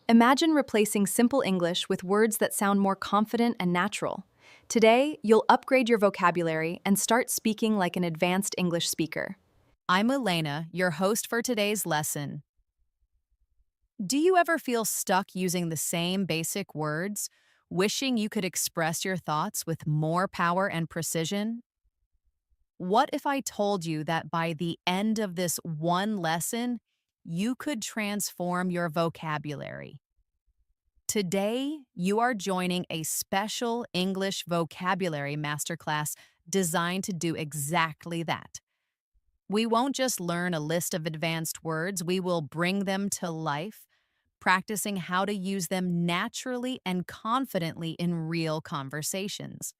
Imagine replacing simple English with words that sound more confident and natural. Today, you'll upgrade your vocabulary and start speaking like an advanced English speaker. I'm Elena, your host for today's lesson. Do you ever feel stuck using the same basic words, wishing you could express your thoughts with more power and precision? What if I told you that by the end of this one lesson, you could transform your vocabulary? Today, you are joining a special English vocabulary masterclass designed to do exactly that. We won't just learn a list of advanced words, we will bring them to life, practicing how to use them naturally and confidently in real conversations.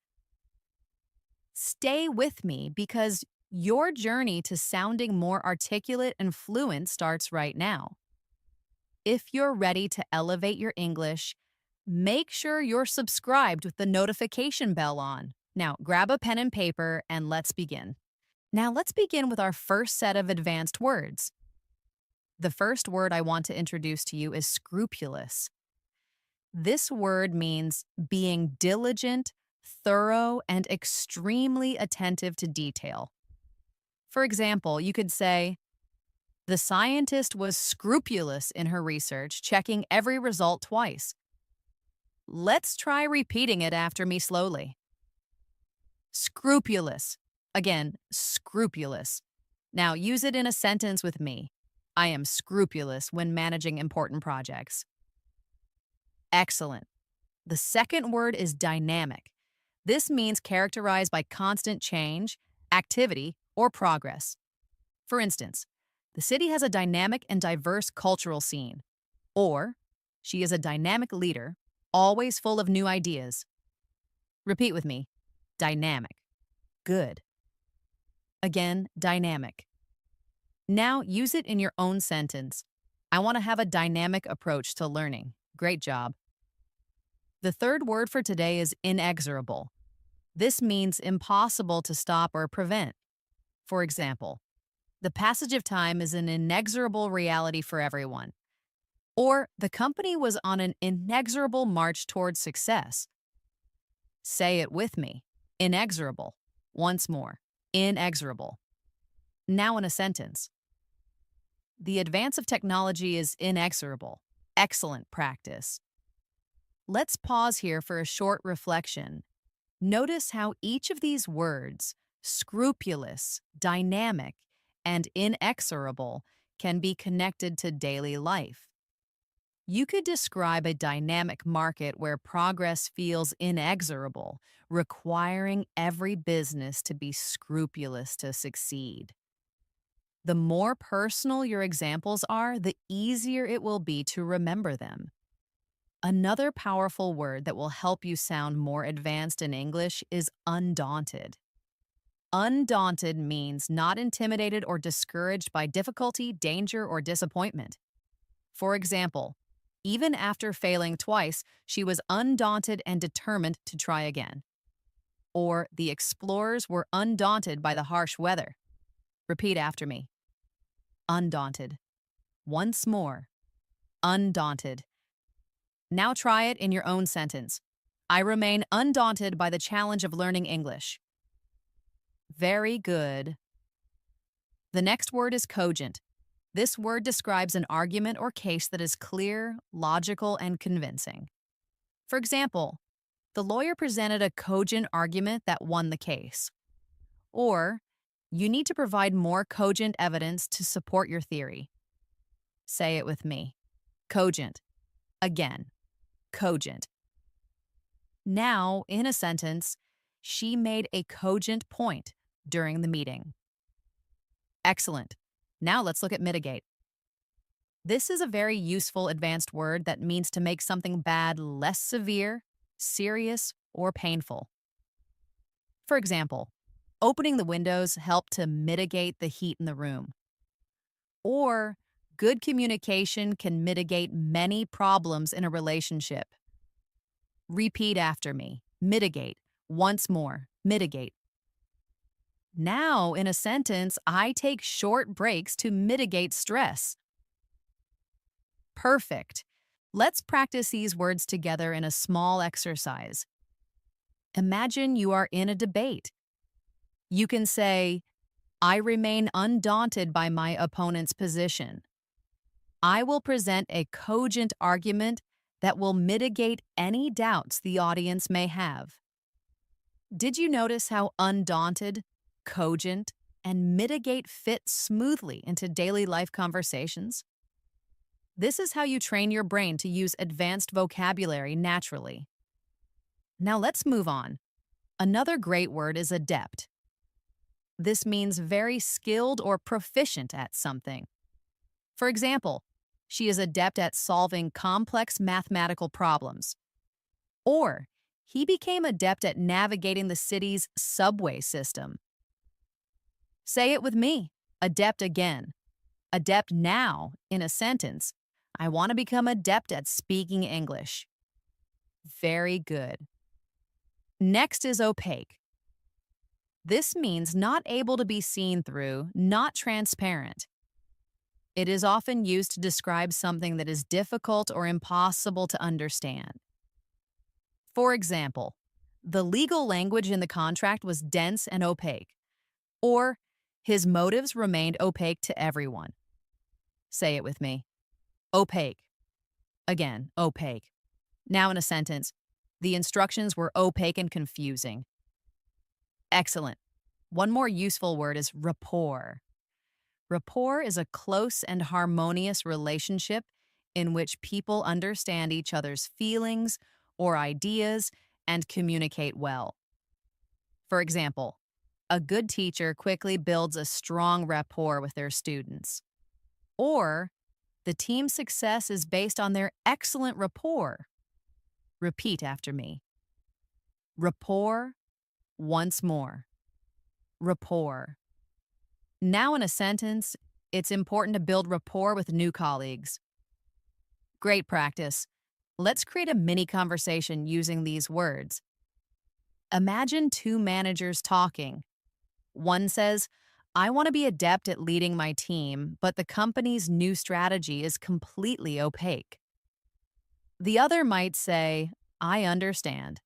Stay with me because your journey to sounding more articulate and fluent starts right now. If you're ready to elevate your English, make sure you're subscribed with the notification bell on. Now, grab a pen and paper and let's begin. Now, let's begin with our first set of advanced words. The first word I want to introduce to you is scrupulous. This word means being diligent, thorough, and extremely attentive to detail. For example, you could say, the scientist was scrupulous in her research, checking every result twice. Let's try repeating it after me slowly. Scrupulous. Again, scrupulous. Now use it in a sentence with me. I am scrupulous when managing important projects. Excellent. The second word is dynamic. This means characterized by constant change, activity, or progress. For instance, the city has a dynamic and diverse cultural scene. Or, she is a dynamic leader, always full of new ideas. Repeat with me. Dynamic. Good. Again, dynamic. Now use it in your own sentence. I want to have a dynamic approach to learning. Great job. The third word for today is inexorable. This means impossible to stop or prevent. For example, the passage of time is an inexorable reality for everyone. Or the company was on an inexorable march towards success. Say it with me. Inexorable. Once more. Inexorable. Now in a sentence. The advance of technology is inexorable. Excellent practice. Let's pause here for a short reflection. Notice how each of these words, scrupulous, dynamic, and inexorable, can be connected to daily life. You could describe a dynamic market where progress feels inexorable, requiring every business to be scrupulous to succeed. The more personal your examples are, the easier it will be to remember them. Another powerful word that will help you sound more advanced in English is undaunted. Undaunted means not intimidated or discouraged by difficulty, danger, or disappointment. For example, even after failing twice, she was undaunted and determined to try again. Or the explorers were undaunted by the harsh weather. Repeat after me. Undaunted. Once more. Undaunted. Now try it in your own sentence. I remain undaunted by the challenge of learning English. Very good. The next word is cogent. This word describes an argument or case that is clear, logical, and convincing. For example, the lawyer presented a cogent argument that won the case. Or, you need to provide more cogent evidence to support your theory. Say it with me. Cogent. Again. Cogent. Now, in a sentence, she made a cogent point during the meeting. Excellent. Now let's look at mitigate. This is a very useful advanced word that means to make something bad less severe, serious, or painful. For example, opening the windows helped to mitigate the heat in the room. Or, good communication can mitigate many problems in a relationship. Repeat after me. Mitigate. Once more. Mitigate. Now, in a sentence, I take short breaks to mitigate stress. Perfect. Let's practice these words together in a small exercise. Imagine you are in a debate. You can say, I remain undaunted by my opponent's position. I will present a cogent argument that will mitigate any doubts the audience may have. Did you notice how undaunted, cogent, and mitigate fit smoothly into daily life conversations? This is how you train your brain to use advanced vocabulary naturally. Now let's move on. Another great word is adept. This means very skilled or proficient at something. For example, she is adept at solving complex mathematical problems. Or, he became adept at navigating the city's subway system. Say it with me. Adept again. Adept now in a sentence. I want to become adept at speaking English. Very good. Next is opaque. This means not able to be seen through, not transparent. It is often used to describe something that is difficult or impossible to understand. For example, the legal language in the contract was dense and opaque, or his motives remained opaque to everyone. Say it with me. Opaque. Again, opaque. Now in a sentence, the instructions were opaque and confusing. Excellent. One more useful word is rapport. Rapport is a close and harmonious relationship in which people understand each other's feelings or ideas and communicate well. For example, a good teacher quickly builds a strong rapport with their students. Or, the team's success is based on their excellent rapport. Repeat after me. Rapport, once more. Rapport. Now in a sentence, it's important to build rapport with new colleagues. Great practice. Let's create a mini conversation using these words. Imagine two managers talking. One says, I want to be adept at leading my team, but the company's new strategy is completely opaque. The other might say, I understand.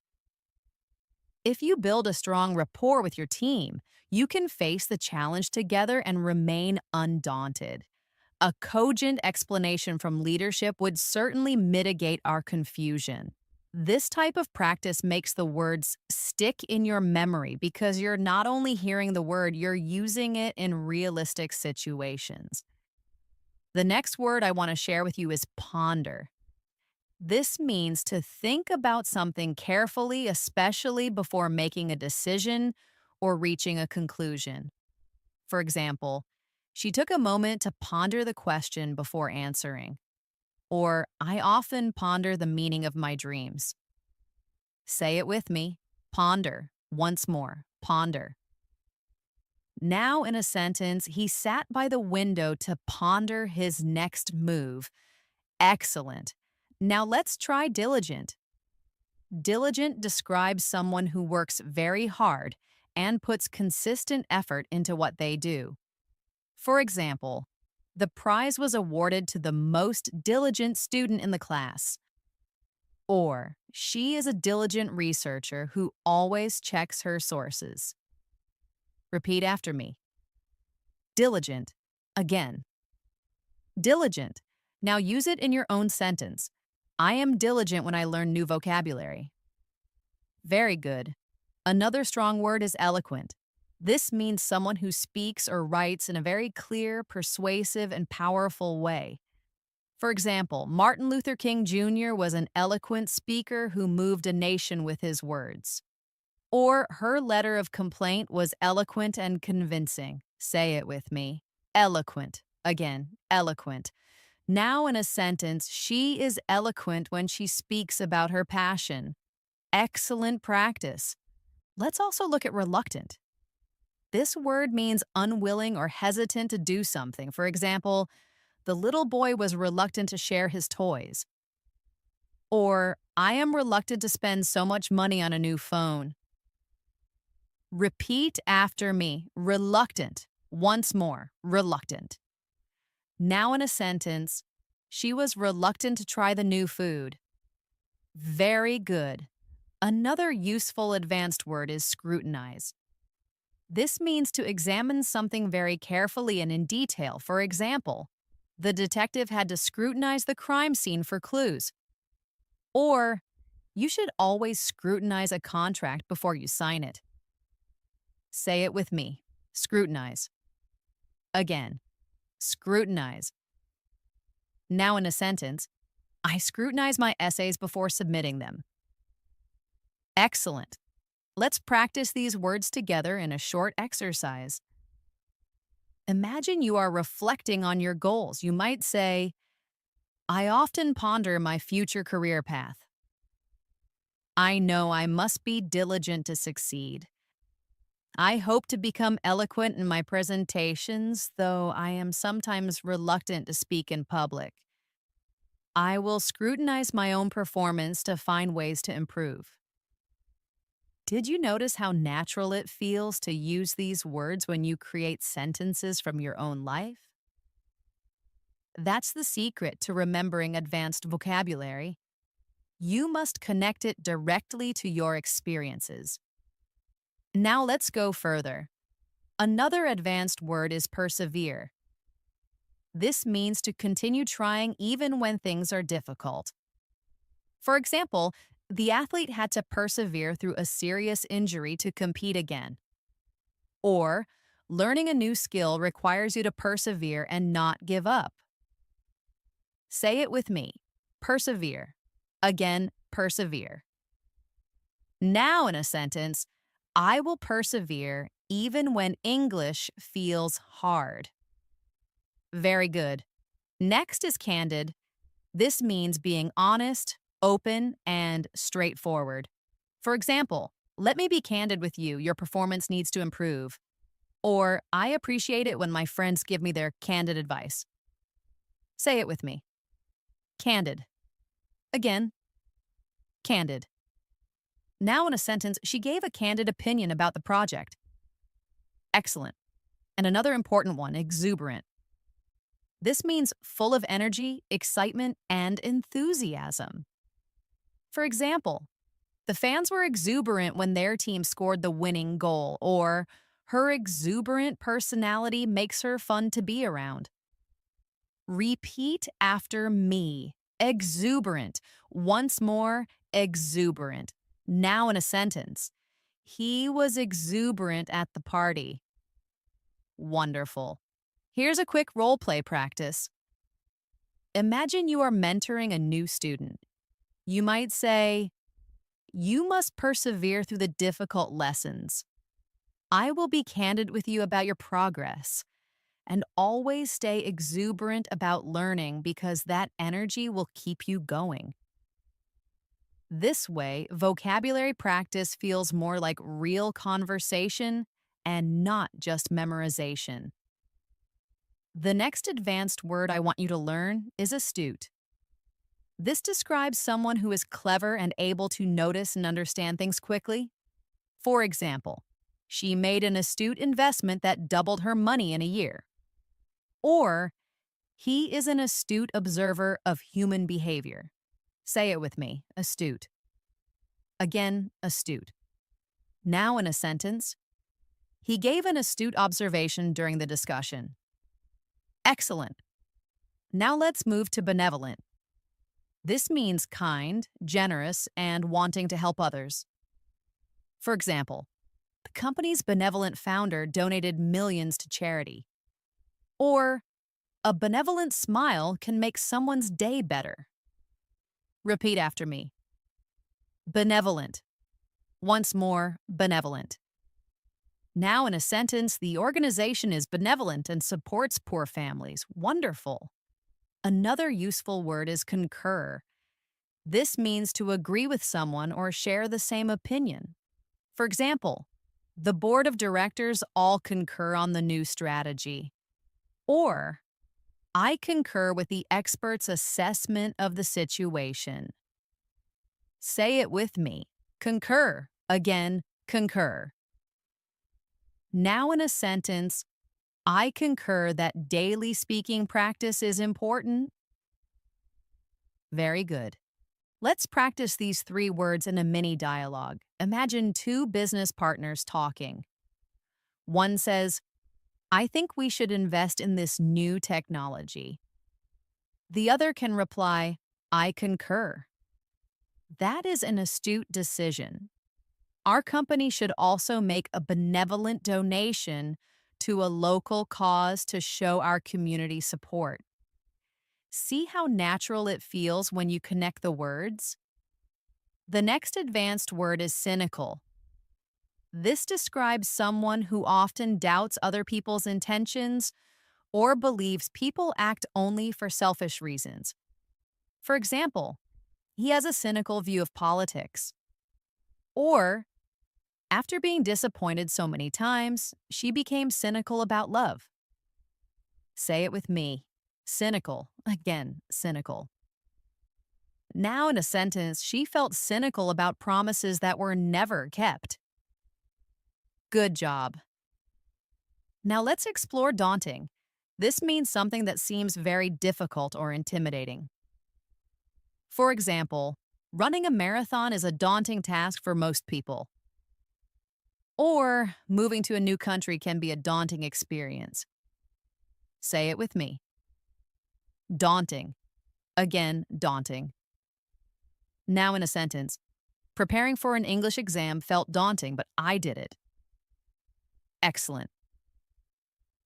If you build a strong rapport with your team, you can face the challenge together and remain undaunted. A cogent explanation from leadership would certainly mitigate our confusion. This type of practice makes the words stick in your memory because you're not only hearing the word, you're using it in realistic situations. The next word I want to share with you is ponder. This means to think about something carefully, especially before making a decision or reaching a conclusion. For example, she took a moment to ponder the question before answering. Or, I often ponder the meaning of my dreams. Say it with me. Ponder. Once more. Ponder. Now, in a sentence, he sat by the window to ponder his next move. Excellent. Now let's try diligent. Diligent describes someone who works very hard and puts consistent effort into what they do. For example, the prize was awarded to the most diligent student in the class. Or, she is a diligent researcher who always checks her sources. Repeat after me. Diligent. Again. Diligent. Now use it in your own sentence. I am diligent when I learn new vocabulary. Very good. Another strong word is eloquent. This means someone who speaks or writes in a very clear, persuasive, and powerful way. For example, Martin Luther King Jr. was an eloquent speaker who moved a nation with his words. Or her letter of complaint was eloquent and convincing. Say it with me. Eloquent. Again, eloquent. Now in a sentence, she is eloquent when she speaks about her passion. Excellent practice. Let's also look at reluctant. This word means unwilling or hesitant to do something. For example, the little boy was reluctant to share his toys. Or, I am reluctant to spend so much money on a new phone. Repeat after me. Reluctant. Once more. Reluctant. Now in a sentence, She was reluctant to try the new food. Very good. Another useful advanced word is scrutinize. This means to examine something very carefully and in detail. For example, the detective had to scrutinize the crime scene for clues. Or, you should always scrutinize a contract before you sign it. Say it with me. Scrutinize. Again, scrutinize. Now in a sentence, I scrutinize my essays before submitting them. Excellent. Let's practice these words together in a short exercise. Imagine you are reflecting on your goals. You might say, I often ponder my future career path. I know I must be diligent to succeed. I hope to become eloquent in my presentations, though I am sometimes reluctant to speak in public. I will scrutinize my own performance to find ways to improve. Did you notice how natural it feels to use these words when you create sentences from your own life? That's the secret to remembering advanced vocabulary. You must connect it directly to your experiences. Now let's go further. Another advanced word is persevere. This means to continue trying even when things are difficult. For example, the athlete had to persevere through a serious injury to compete again. Or, learning a new skill requires you to persevere and not give up. Say it with me. Persevere. Again, persevere. Now in a sentence, I will persevere even when English feels hard. Very good. Next is candid. This means being honest, open, and straightforward. For example, let me be candid with you, your performance needs to improve. Or, I appreciate it when my friends give me their candid advice. Say it with me. Candid. Again, candid. Now in a sentence, she gave a candid opinion about the project. Excellent. And another important one, exuberant. This means full of energy, excitement, and enthusiasm. For example, the fans were exuberant when their team scored the winning goal, or her exuberant personality makes her fun to be around. Repeat after me. Exuberant. Once more, exuberant. Now in a sentence. He was exuberant at the party. Wonderful. Here's a quick role play practice. Imagine you are mentoring a new student. You might say, you must persevere through the difficult lessons. I will be candid with you about your progress. And always stay exuberant about learning because that energy will keep you going. This way, vocabulary practice feels more like real conversation and not just memorization. The next advanced word I want you to learn is astute. This describes someone who is clever and able to notice and understand things quickly. For example, she made an astute investment that doubled her money in a year. Or, he is an astute observer of human behavior. Say it with me, astute. Again, astute. Now in a sentence, he gave an astute observation during the discussion. Excellent. Now let's move to benevolent. This means kind, generous, and wanting to help others. For example, the company's benevolent founder donated millions to charity. Or, a benevolent smile can make someone's day better. Repeat after me. Benevolent. Once more, benevolent. Now in a sentence, the organization is benevolent and supports poor families. Wonderful. Another useful word is concur. This means to agree with someone or share the same opinion. For example, the board of directors all concur on the new strategy. Or, I concur with the expert's assessment of the situation. Say it with me. Concur. Again, concur. Now in a sentence, I concur that daily speaking practice is important. Very good. Let's practice these three words in a mini dialogue. Imagine two business partners talking. One says, I think we should invest in this new technology. The other can reply, I concur. That is an astute decision. Our company should also make a benevolent donation to a local cause to show our community support. See how natural it feels when you connect the words? The next advanced word is cynical. This describes someone who often doubts other people's intentions or believes people act only for selfish reasons. For example, he has a cynical view of politics. Or, after being disappointed so many times, she became cynical about love. Say it with me. Cynical. Again, cynical. Now, in a sentence, she felt cynical about promises that were never kept. Good job. Now let's explore daunting. This means something that seems very difficult or intimidating. For example, running a marathon is a daunting task for most people. Or moving to a new country can be a daunting experience. Say it with me. Daunting. Again, daunting. Now in a sentence, preparing for an English exam felt daunting, but I did it. Excellent.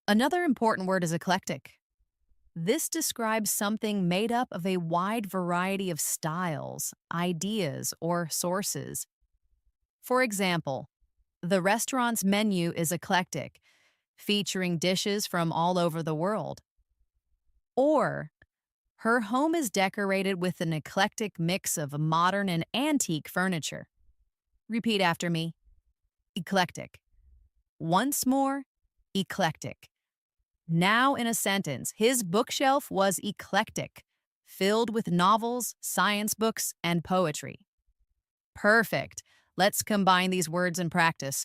Another important word is eclectic. This describes something made up of a wide variety of styles, ideas, or sources. For example, the restaurant's menu is eclectic, featuring dishes from all over the world. Or, her home is decorated with an eclectic mix of modern and antique furniture. Repeat after me. Eclectic. Once more, eclectic. Now in a sentence, his bookshelf was eclectic, filled with novels, science books, and poetry. Perfect. Let's combine these words in practice.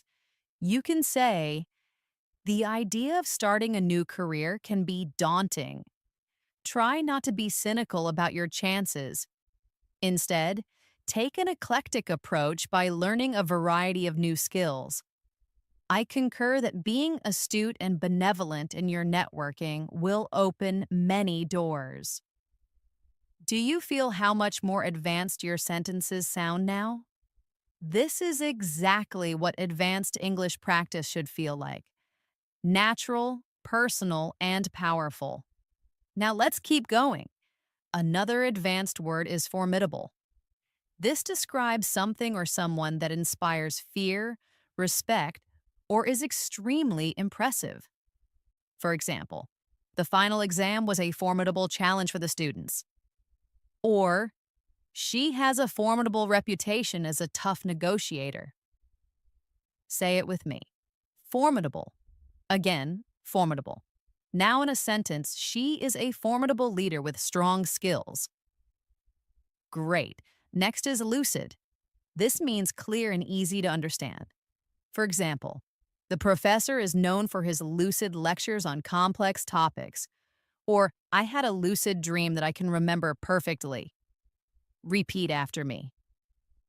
You can say, the idea of starting a new career can be daunting. Try not to be cynical about your chances. Instead, take an eclectic approach by learning a variety of new skills. I concur that being astute and benevolent in your networking will open many doors. Do you feel how much more advanced your sentences sound now? This is exactly what advanced English practice should feel like. Natural, personal, and powerful. Now let's keep going. Another advanced word is formidable. This describes something or someone that inspires fear, respect, or is extremely impressive. For example, the final exam was a formidable challenge for the students. Or, she has a formidable reputation as a tough negotiator. Say it with me. Formidable. Again, formidable. Now in a sentence, she is a formidable leader with strong skills. Great. Next is lucid. This means clear and easy to understand. For example, the professor is known for his lucid lectures on complex topics. Or, I had a lucid dream that I can remember perfectly. Repeat after me.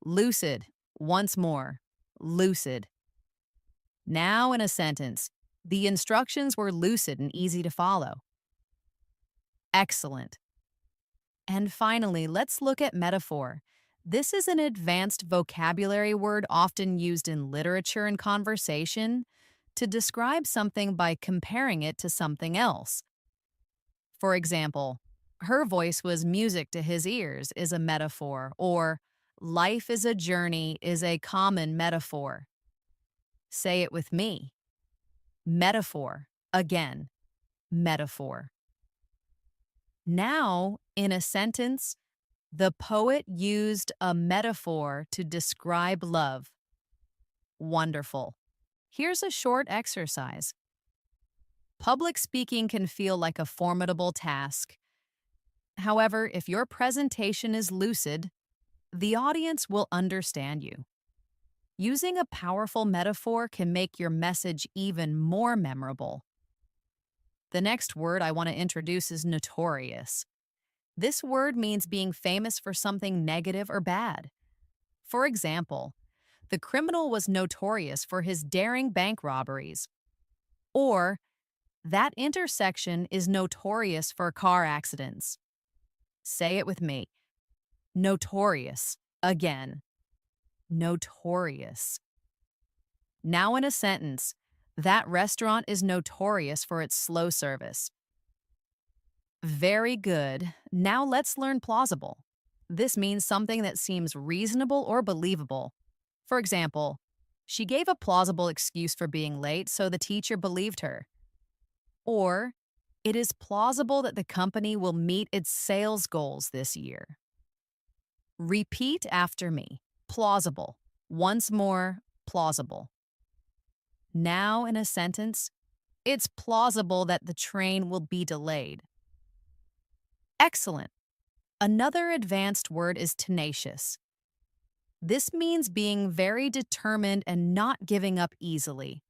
Lucid. Once more. Lucid. Now in a sentence, the instructions were lucid and easy to follow. Excellent. And finally, let's look at metaphor. This is an advanced vocabulary word often used in literature and conversation to describe something by comparing it to something else. For example, her voice was music to his ears is a metaphor, or life is a journey is a common metaphor. Say it with me. Metaphor. Again, metaphor. Now, in a sentence, the poet used a metaphor to describe love. Wonderful. Here's a short exercise. Public speaking can feel like a formidable task. However, if your presentation is lucid, the audience will understand you. Using a powerful metaphor can make your message even more memorable. The next word I want to introduce is notorious. This word means being famous for something negative or bad. For example, the criminal was notorious for his daring bank robberies. Or, that intersection is notorious for car accidents. Say it with me. Notorious. Again. Notorious. Now in a sentence, that restaurant is notorious for its slow service. Very good. Now let's learn plausible. This means something that seems reasonable or believable. For example, she gave a plausible excuse for being late, so the teacher believed her. Or, it is plausible that the company will meet its sales goals this year. Repeat after me. Plausible. Once more, plausible. Now, in a sentence, it's plausible that the train will be delayed. Excellent. Another advanced word is tenacious. This means being very determined and not giving up easily.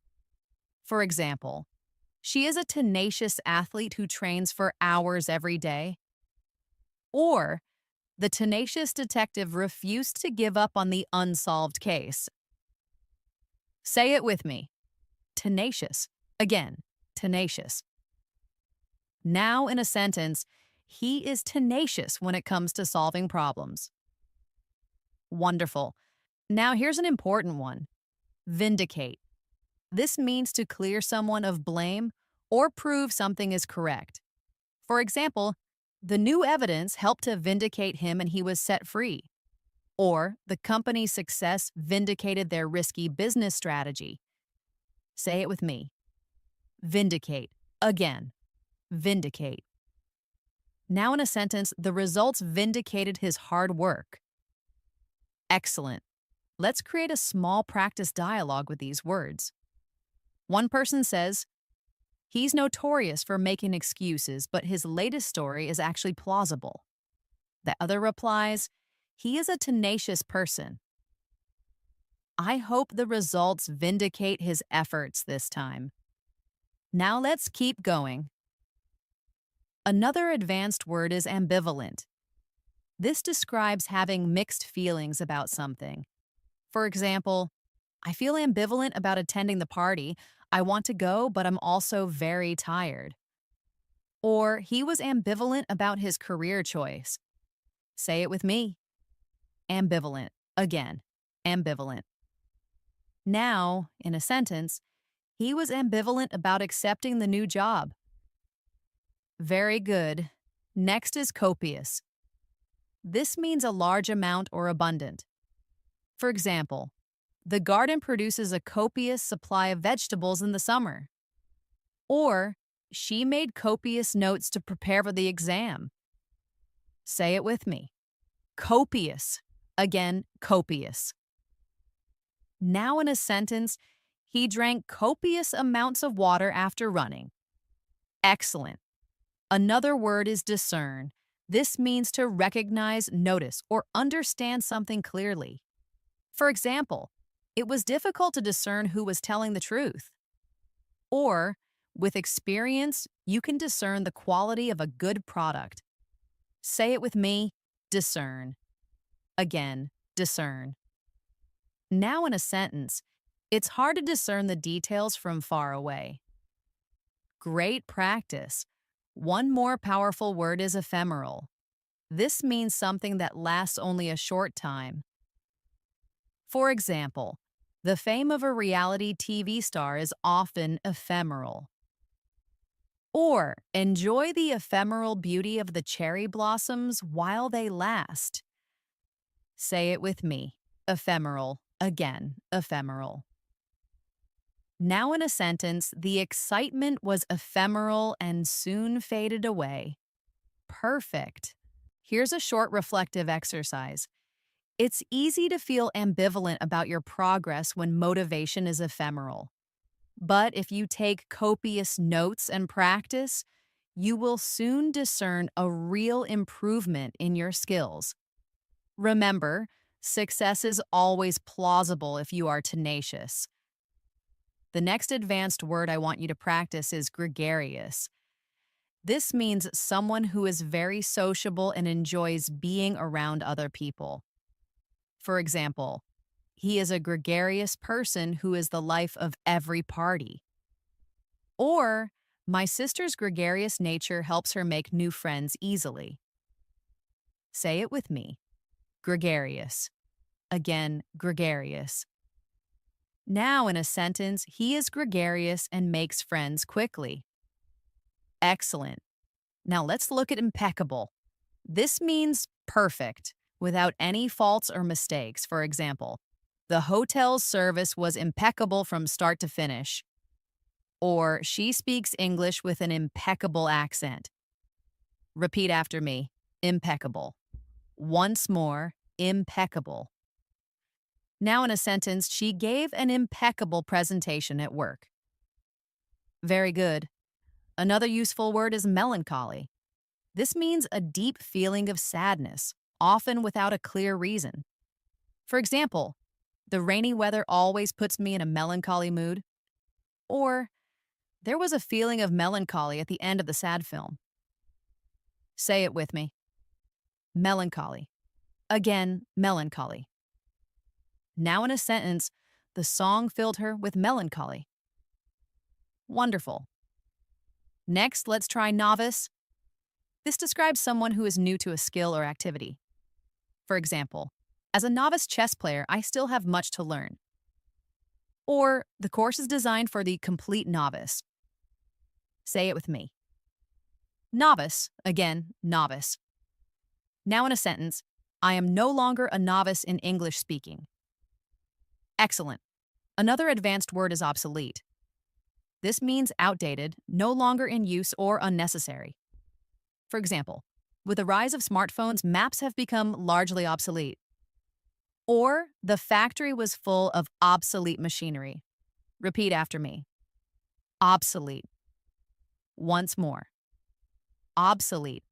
For example, she is a tenacious athlete who trains for hours every day. Or, the tenacious detective refused to give up on the unsolved case. Say it with me. Tenacious. Again, tenacious. Now, in a sentence, he is tenacious when it comes to solving problems. Wonderful. Now, here's an important one. Vindicate. This means to clear someone of blame or prove something is correct. For example, the new evidence helped to vindicate him and he was set free. Or the company's success vindicated their risky business strategy. Say it with me. Vindicate. Again. Vindicate. Now in a sentence, the results vindicated his hard work. Excellent. Let's create a small practice dialogue with these words. One person says, he's notorious for making excuses, but his latest story is actually plausible. The other replies, he is a tenacious person. I hope the results vindicate his efforts this time. Now let's keep going. Another advanced word is ambivalent. This describes having mixed feelings about something. For example, I feel ambivalent about attending the party. I want to go, but I'm also very tired. Or he was ambivalent about his career choice. Say it with me. Ambivalent. Again, ambivalent. Now, in a sentence, he was ambivalent about accepting the new job. Very good. Next is copious. This means a large amount or abundant. For example, the garden produces a copious supply of vegetables in the summer. Or, she made copious notes to prepare for the exam. Say it with me. Copious. Again, copious. Now in a sentence, he drank copious amounts of water after running. Excellent. Another word is discern. This means to recognize, notice, or understand something clearly. For example, it was difficult to discern who was telling the truth. Or, with experience, you can discern the quality of a good product. Say it with me, discern. Again, discern. Now in a sentence, it's hard to discern the details from far away. Great practice. One more powerful word is ephemeral. This means something that lasts only a short time. For example, the fame of a reality TV star is often ephemeral. Or enjoy the ephemeral beauty of the cherry blossoms while they last. Say it with me. Ephemeral. Again, ephemeral. Now in a sentence, the excitement was ephemeral and soon faded away. Perfect. Here's a short reflective exercise. It's easy to feel ambivalent about your progress when motivation is ephemeral. But if you take copious notes and practice, you will soon discern a real improvement in your skills. Remember, success is always plausible if you are tenacious. The next advanced word I want you to practice is gregarious. This means someone who is very sociable and enjoys being around other people. For example, he is a gregarious person who is the life of every party. Or, my sister's gregarious nature helps her make new friends easily. Say it with me. Gregarious. Again, gregarious. Now, in a sentence, he is gregarious and makes friends quickly. Excellent. Now, let's look at impeccable. This means perfect, without any faults or mistakes. For example, the hotel's service was impeccable from start to finish. Or, she speaks English with an impeccable accent. Repeat after me. Impeccable. Once more, impeccable. Now, in a sentence, she gave an impeccable presentation at work. Very good. Another useful word is melancholy. This means a deep feeling of sadness, often without a clear reason. For example, the rainy weather always puts me in a melancholy mood. Or, there was a feeling of melancholy at the end of the sad film. Say it with me. Melancholy. Again, melancholy. Now, in a sentence, the song filled her with melancholy. Wonderful. Next, let's try novice. This describes someone who is new to a skill or activity. For example, as a novice chess player, I still have much to learn. Or, the course is designed for the complete novice. Say it with me. Novice, again, novice. Now, in a sentence, I am no longer a novice in English speaking. Excellent. Another advanced word is obsolete. This means outdated, no longer in use, or unnecessary. For example, with the rise of smartphones, maps have become largely obsolete. Or, the factory was full of obsolete machinery. Repeat after me. Obsolete. Once more. Obsolete.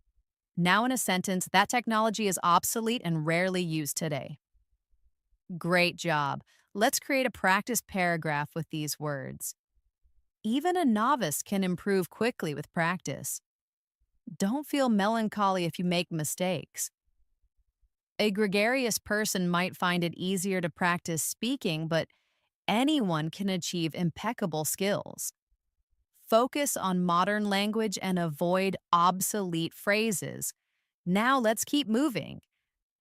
Now, in a sentence, that technology is obsolete and rarely used today. Great job. Let's create a practice paragraph with these words. Even a novice can improve quickly with practice. Don't feel melancholy if you make mistakes. A gregarious person might find it easier to practice speaking, but anyone can achieve impeccable skills. Focus on modern language and avoid obsolete phrases. Now let's keep moving.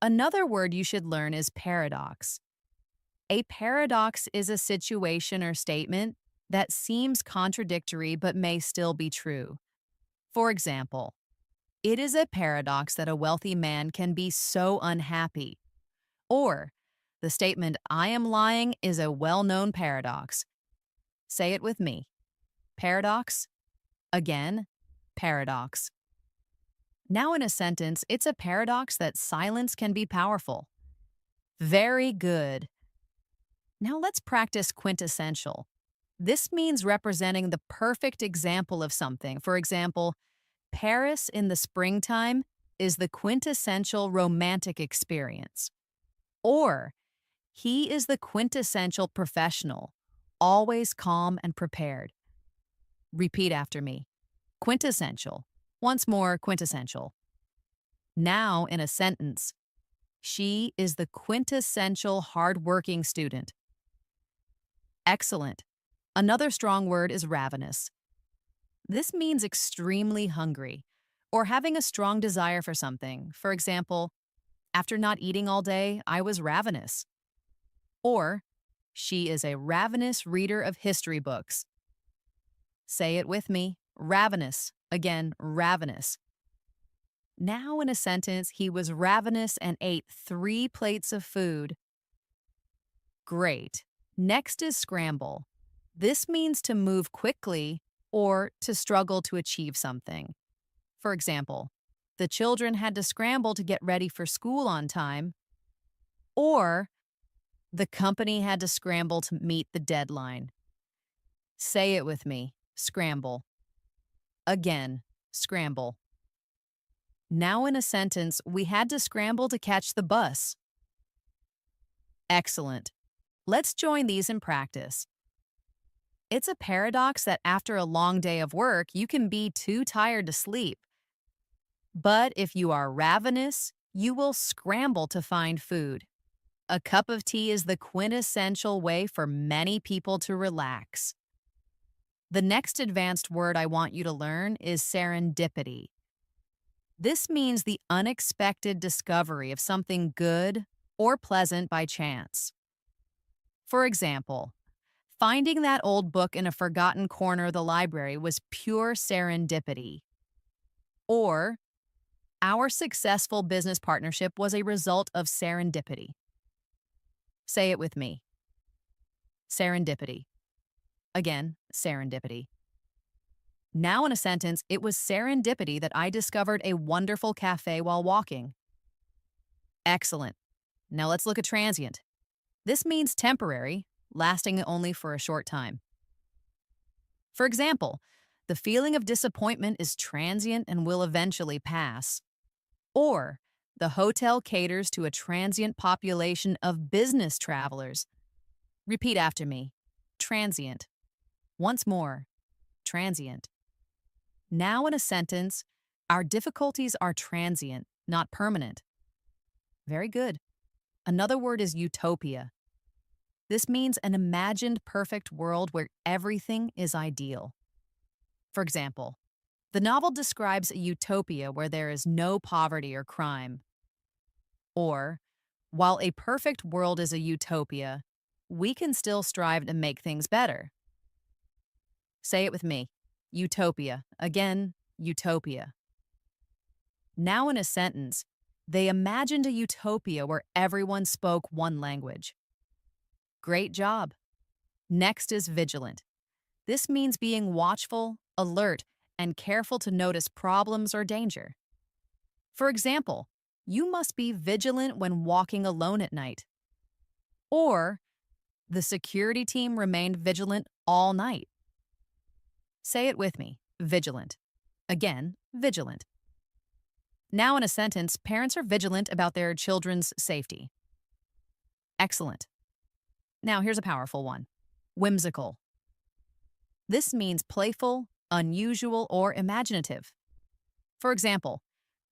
Another word you should learn is paradox. A paradox is a situation or statement that seems contradictory but may still be true. For example, it is a paradox that a wealthy man can be so unhappy. Or, the statement, I am lying, is a well-known paradox. Say it with me. Paradox. Again, paradox. Now, in a sentence, it's a paradox that silence can be powerful. Very good. Now let's practice quintessential. This means representing the perfect example of something. For example, Paris in the springtime is the quintessential romantic experience. Or, he is the quintessential professional, always calm and prepared. Repeat after me. Quintessential. Once more, quintessential. Now, in a sentence, she is the quintessential hardworking student. Excellent. Another strong word is ravenous. This means extremely hungry or having a strong desire for something. For example, after not eating all day, I was ravenous. Or, she is a ravenous reader of history books. Say it with me. Ravenous. Again, ravenous. Now, in a sentence, he was ravenous and ate 3 plates of food. Great. Next is scramble. This means to move quickly or to struggle to achieve something. For example, the children had to scramble to get ready for school on time. Or, the company had to scramble to meet the deadline. Say it with me. Scramble. Again, scramble. Now, in a sentence, we had to scramble to catch the bus. Excellent. Let's join these in practice. It's a paradox that after a long day of work, you can be too tired to sleep. But if you are ravenous, you will scramble to find food. A cup of tea is the quintessential way for many people to relax. The next advanced word I want you to learn is serendipity. This means the unexpected discovery of something good or pleasant by chance. For example, finding that old book in a forgotten corner of the library was pure serendipity. Or, our successful business partnership was a result of serendipity. Say it with me. Serendipity. Again, serendipity. Now, in a sentence, it was serendipity that I discovered a wonderful cafe while walking. Excellent. Now let's look at transient. This means temporary, lasting only for a short time. For example, the feeling of disappointment is transient and will eventually pass. Or, the hotel caters to a transient population of business travelers. Repeat after me. Transient. Once more. Transient. Now, in a sentence, our difficulties are transient, not permanent. Very good. Another word is utopia. This means an imagined perfect world where everything is ideal. For example, the novel describes a utopia where there is no poverty or crime. Or, while a perfect world is a utopia, we can still strive to make things better. Say it with me. Utopia. Again, utopia. Now, in a sentence, they imagined a utopia where everyone spoke one language. Great job. Next is vigilant. This means being watchful, alert, and careful to notice problems or danger. For example, you must be vigilant when walking alone at night. Or, the security team remained vigilant all night. Say it with me. Vigilant. Again, vigilant. Now, in a sentence, parents are vigilant about their children's safety. Excellent. Now, here's a powerful one. Whimsical. This means playful, unusual, or imaginative. For example,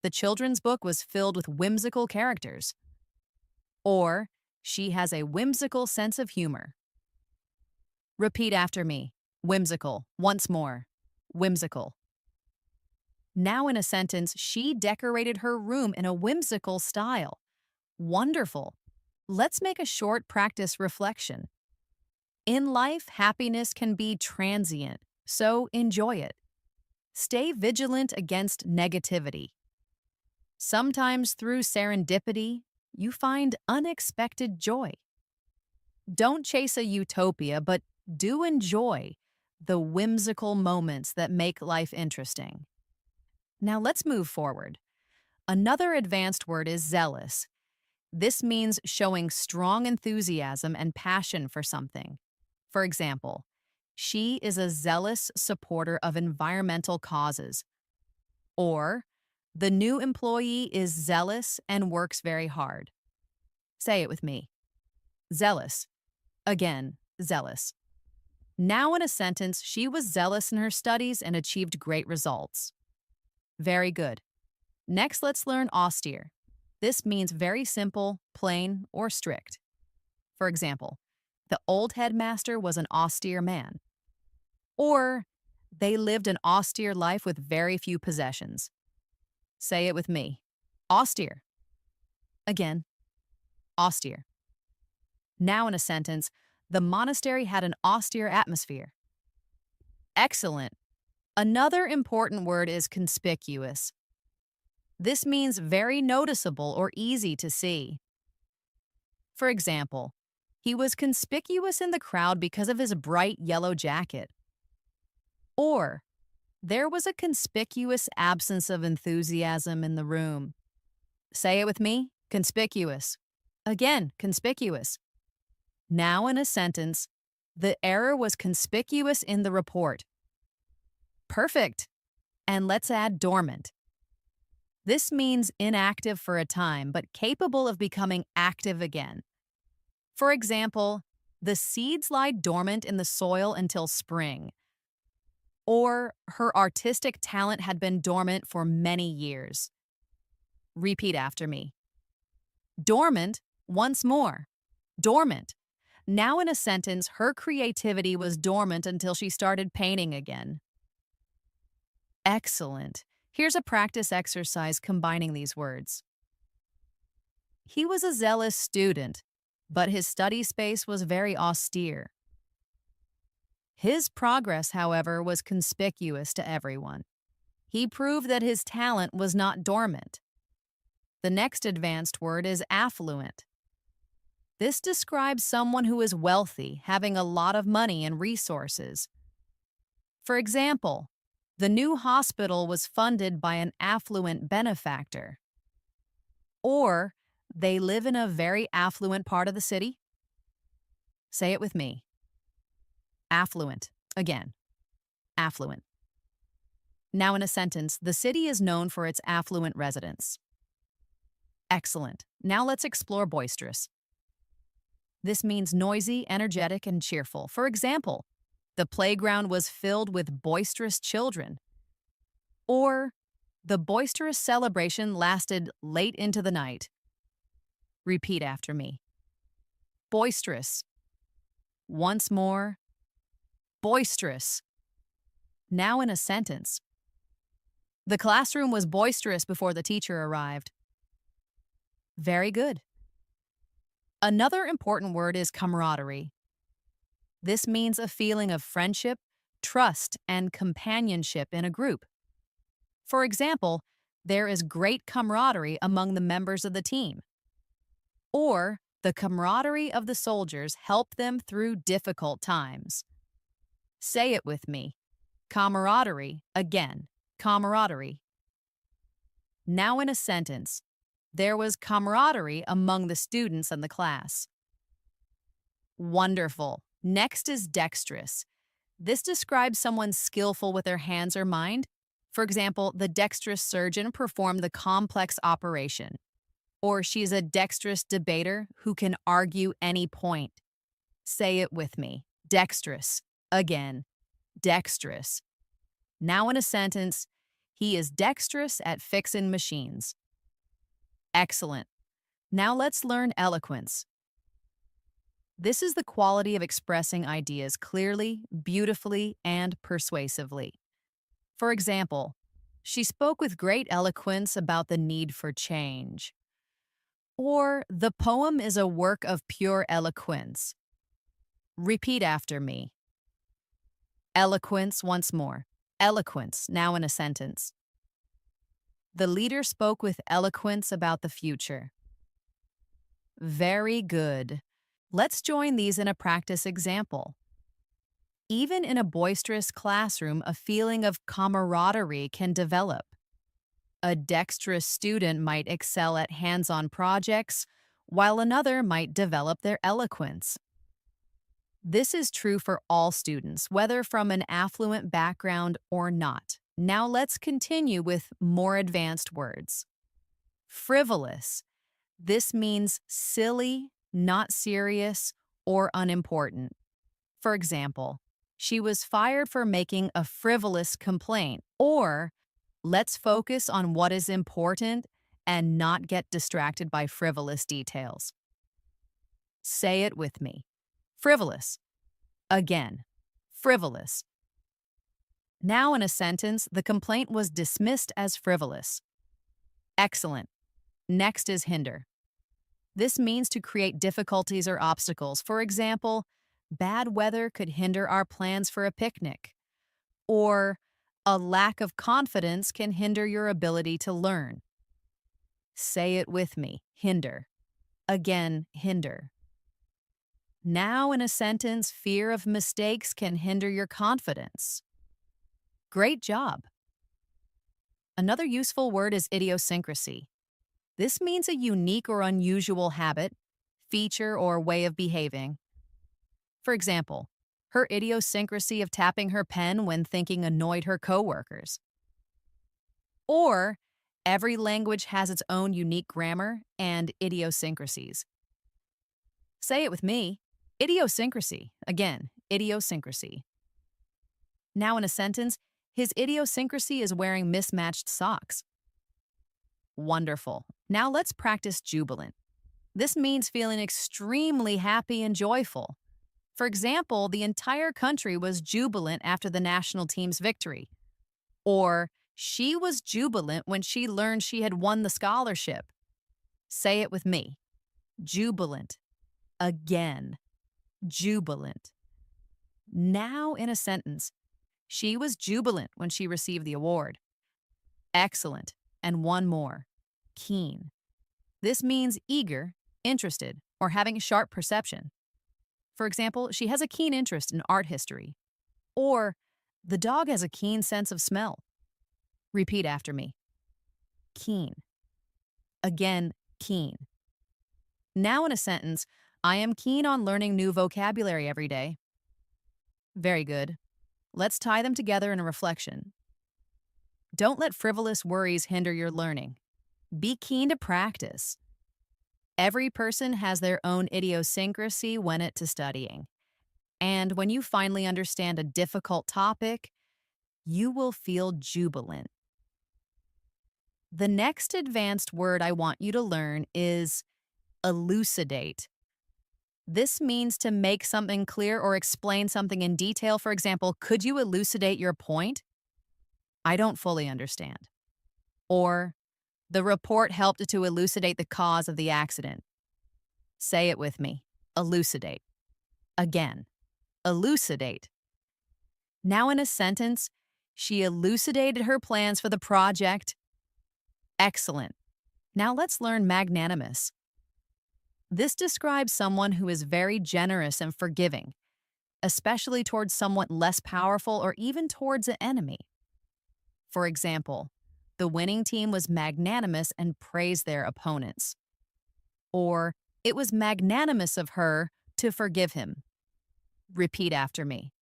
the children's book was filled with whimsical characters. Or, she has a whimsical sense of humor. Repeat after me. Whimsical. Once more. Whimsical. Now, in a sentence, she decorated her room in a whimsical style. Wonderful. Let's make a short practice reflection. In life, happiness can be transient, so enjoy it. Stay vigilant against negativity. Sometimes through serendipity, you find unexpected joy. Don't chase a utopia, but do enjoy the whimsical moments that make life interesting. Now let's move forward. Another advanced word is zealous. This means showing strong enthusiasm and passion for something. For example, she is a zealous supporter of environmental causes. Or, the new employee is zealous and works very hard. Say it with me. Zealous. Again, zealous. Now, in a sentence, she was zealous in her studies and achieved great results. Very good. Next, let's learn austere. This means very simple, plain, or strict. For example, the old headmaster was an austere man. Or, they lived an austere life with very few possessions. Say it with me. Austere. Again, austere. Now, in a sentence, the monastery had an austere atmosphere. Excellent. Another important word is conspicuous. This means very noticeable or easy to see. For example, he was conspicuous in the crowd because of his bright yellow jacket. Or, there was a conspicuous absence of enthusiasm in the room. Say it with me. Conspicuous. Again, conspicuous. Now, in a sentence, the error was conspicuous in the report. Perfect. And let's add dormant. This means inactive for a time, but capable of becoming active again. For example, The seeds lie dormant in the soil until spring. Or her artistic talent had been dormant for many years. Repeat after me. Dormant, once more. Dormant. Now in a sentence, her creativity was dormant until she started painting again. Excellent. Here's a practice exercise combining these words. He was a zealous student, but his study space was very austere. His progress, however, was conspicuous to everyone. He proved that his talent was not dormant. The next advanced word is affluent. This describes someone who is wealthy, having a lot of money and resources. For example, the new hospital was funded by an affluent benefactor. Or, they live in a very affluent part of the city. Say it with me. Affluent. Again, affluent. Now in a sentence, the city is known for its affluent residents. Excellent. Now let's explore boisterous. This means noisy, energetic, and cheerful. For example, the playground was filled with boisterous children. Or, the boisterous celebration lasted late into the night. Repeat after me. Boisterous. Once more. Boisterous. Now in a sentence. The classroom was boisterous before the teacher arrived. Very good. Another important word is camaraderie. This means a feeling of friendship, trust, and companionship in a group. For example, there is great camaraderie among the members of the team. Or, the camaraderie of the soldiers helped them through difficult times. Say it with me. Camaraderie, again, camaraderie. Now in a sentence, there was camaraderie among the students in the class. Wonderful. Next is dexterous. This describes someone skillful with their hands or mind. For example, the dexterous surgeon performed the complex operation. Or she's a dexterous debater who can argue any point. Say it with me. Dexterous. Again, dexterous. Now in a sentence, he is dexterous at fixing machines. Excellent. Now let's learn eloquence. This is the quality of expressing ideas clearly, beautifully, and persuasively. For example, she spoke with great eloquence about the need for change. Or, the poem is a work of pure eloquence. Repeat after me. Eloquence once more. Eloquence, now in a sentence. The leader spoke with eloquence about the future. Very good. Let's join these in a practice example. Even in a boisterous classroom, a feeling of camaraderie can develop. A dexterous student might excel at hands-on projects, while another might develop their eloquence. This is true for all students, whether from an affluent background or not. Now let's continue with more advanced words. Frivolous. This means silly, not serious, or unimportant. For example, she was fired for making a frivolous complaint. Or, let's focus on what is important and not get distracted by frivolous details. Say it with me. Frivolous. Again, frivolous. Now in a sentence, the complaint was dismissed as frivolous. Excellent. Next is hinder. This means to create difficulties or obstacles. For example, bad weather could hinder our plans for a picnic. Or, a lack of confidence can hinder your ability to learn. Say it with me. Hinder. Again, hinder. Now in a sentence, fear of mistakes can hinder your confidence. Great job. Another useful word is idiosyncrasy. This means a unique or unusual habit, feature, or way of behaving. For example, her idiosyncrasy of tapping her pen when thinking annoyed her coworkers. Or, every language has its own unique grammar and idiosyncrasies. Say it with me. Idiosyncrasy. Again, idiosyncrasy. Now in a sentence, his idiosyncrasy is wearing mismatched socks. Wonderful. Now let's practice jubilant. This means feeling extremely happy and joyful. For example, the entire country was jubilant after the national team's victory. Or, she was jubilant when she learned she had won the scholarship. Say it with me. Jubilant. Again. Jubilant. Now in a sentence, she was jubilant when she received the award. Excellent. And one more. Keen. This means eager, interested, or having a sharp perception. For example, she has a keen interest in art history. Or, the dog has a keen sense of smell. Repeat after me. Keen. Again, keen. Now in a sentence, I am keen on learning new vocabulary every day. Very good. Let's tie them together in a reflection. Don't let frivolous worries hinder your learning. Be keen to practice. Every person has their own idiosyncrasy when it to studying. And when you finally understand a difficult topic, you will feel jubilant. The next advanced word I want you to learn is elucidate. This means to make something clear or explain something in detail. For example, could you elucidate your point? I don't fully understand. Or, the report helped to elucidate the cause of the accident. Say it with me. Elucidate. Again. Elucidate. Now in a sentence, she elucidated her plans for the project. Excellent. Now let's learn magnanimous. This describes someone who is very generous and forgiving, especially towards someone less powerful or even towards an enemy. For example, the winning team was magnanimous and praised their opponents. Or, it was magnanimous of her to forgive him. Repeat after me.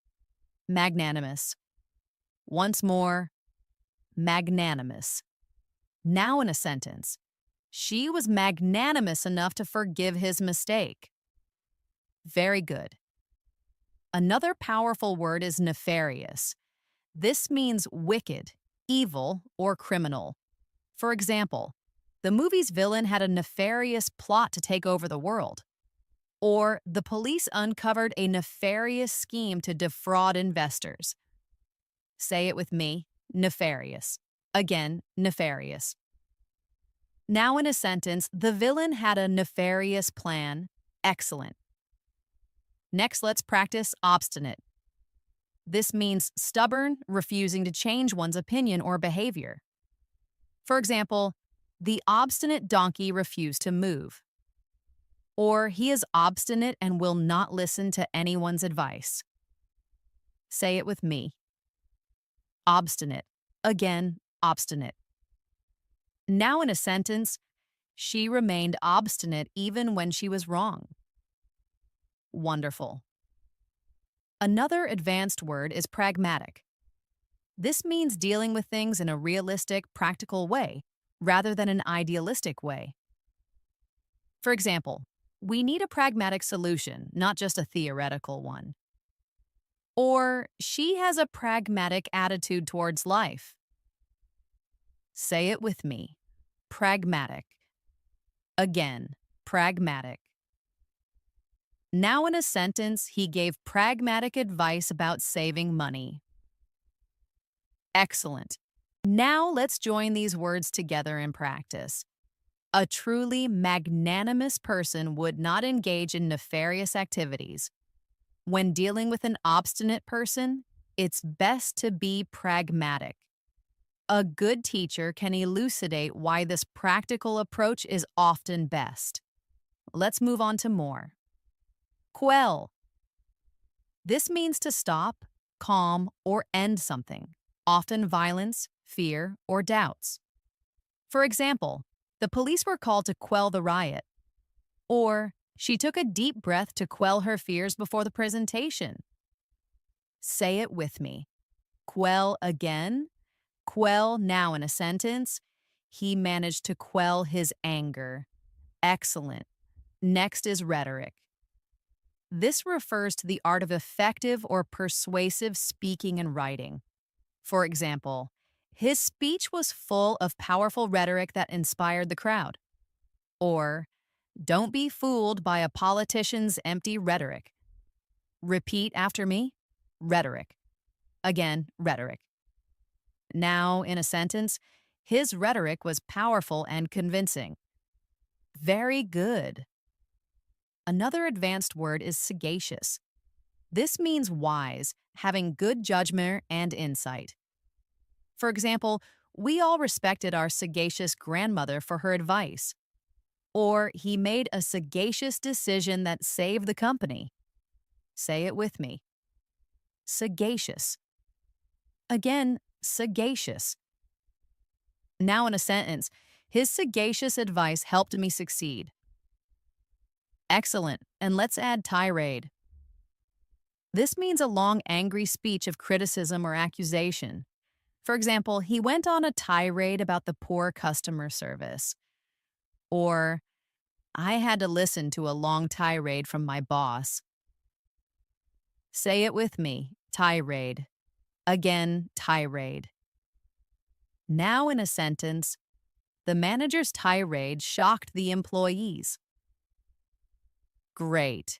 Magnanimous. Once more, magnanimous. Now in a sentence, she was magnanimous enough to forgive his mistake. Very good. Another powerful word is nefarious. This means wicked, evil, or criminal. For example, the movie's villain had a nefarious plot to take over the world. Or, the police uncovered a nefarious scheme to defraud investors. Say it with me. Nefarious. Again, nefarious. Now in a sentence, the villain had a nefarious plan. Excellent. Next, let's practice obstinate. This means stubborn, refusing to change one's opinion or behavior. For example, the obstinate donkey refused to move. Or, he is obstinate and will not listen to anyone's advice. Say it with me. Obstinate. Again, obstinate. Now in a sentence, she remained obstinate even when she was wrong. Wonderful. Another advanced word is pragmatic. This means dealing with things in a realistic, practical way, rather than an idealistic way. For example, we need a pragmatic solution, not just a theoretical one. Or, she has a pragmatic attitude towards life. Say it with me. Pragmatic. Again, pragmatic. Now in a sentence, he gave pragmatic advice about saving money. Excellent. Now let's join these words together in practice. A truly magnanimous person would not engage in nefarious activities. When dealing with an obstinate person, it's best to be pragmatic. A good teacher can elucidate why this practical approach is often best. Let's move on to more. Quell. This means to stop, calm, or end something, often violence, fear, or doubts. For example, the police were called to quell the riot. Or, she took a deep breath to quell her fears before the presentation. Say it with me. Quell again. Quell now in a sentence. He managed to quell his anger. Excellent. Next is rhetoric. This refers to the art of effective or persuasive speaking and writing. For example, his speech was full of powerful rhetoric that inspired the crowd. Or, don't be fooled by a politician's empty rhetoric. Repeat after me. Rhetoric. Again, rhetoric. Now, in a sentence, his rhetoric was powerful and convincing. Very good. Another advanced word is sagacious. This means wise, having good judgment and insight. For example, we all respected our sagacious grandmother for her advice. Or he made a sagacious decision that saved the company. Say it with me. Sagacious. Again, sagacious. Now in a sentence, his sagacious advice helped me succeed. Excellent, and let's add tirade. This means a long, angry speech of criticism or accusation. For example, he went on a tirade about the poor customer service. Or, I had to listen to a long tirade from my boss. Say it with me, tirade. Again, tirade. Now in a sentence, the manager's tirade shocked the employees. Great.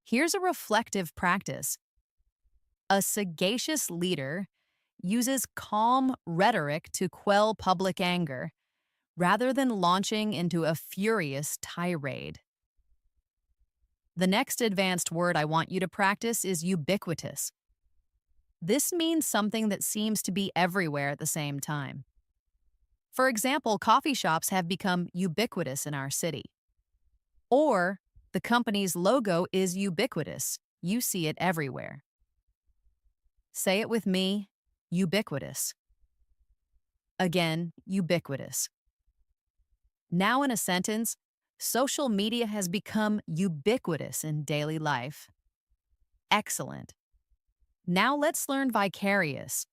Here's a reflective practice. A sagacious leader uses calm rhetoric to quell public anger rather than launching into a furious tirade. The next advanced word I want you to practice is ubiquitous. This means something that seems to be everywhere at the same time. For example, coffee shops have become ubiquitous in our city. Or, the company's logo is ubiquitous. You see it everywhere. Say it with me, ubiquitous. Again, ubiquitous. Now in a sentence, social media has become ubiquitous in daily life. Excellent. Now let's learn vicarious.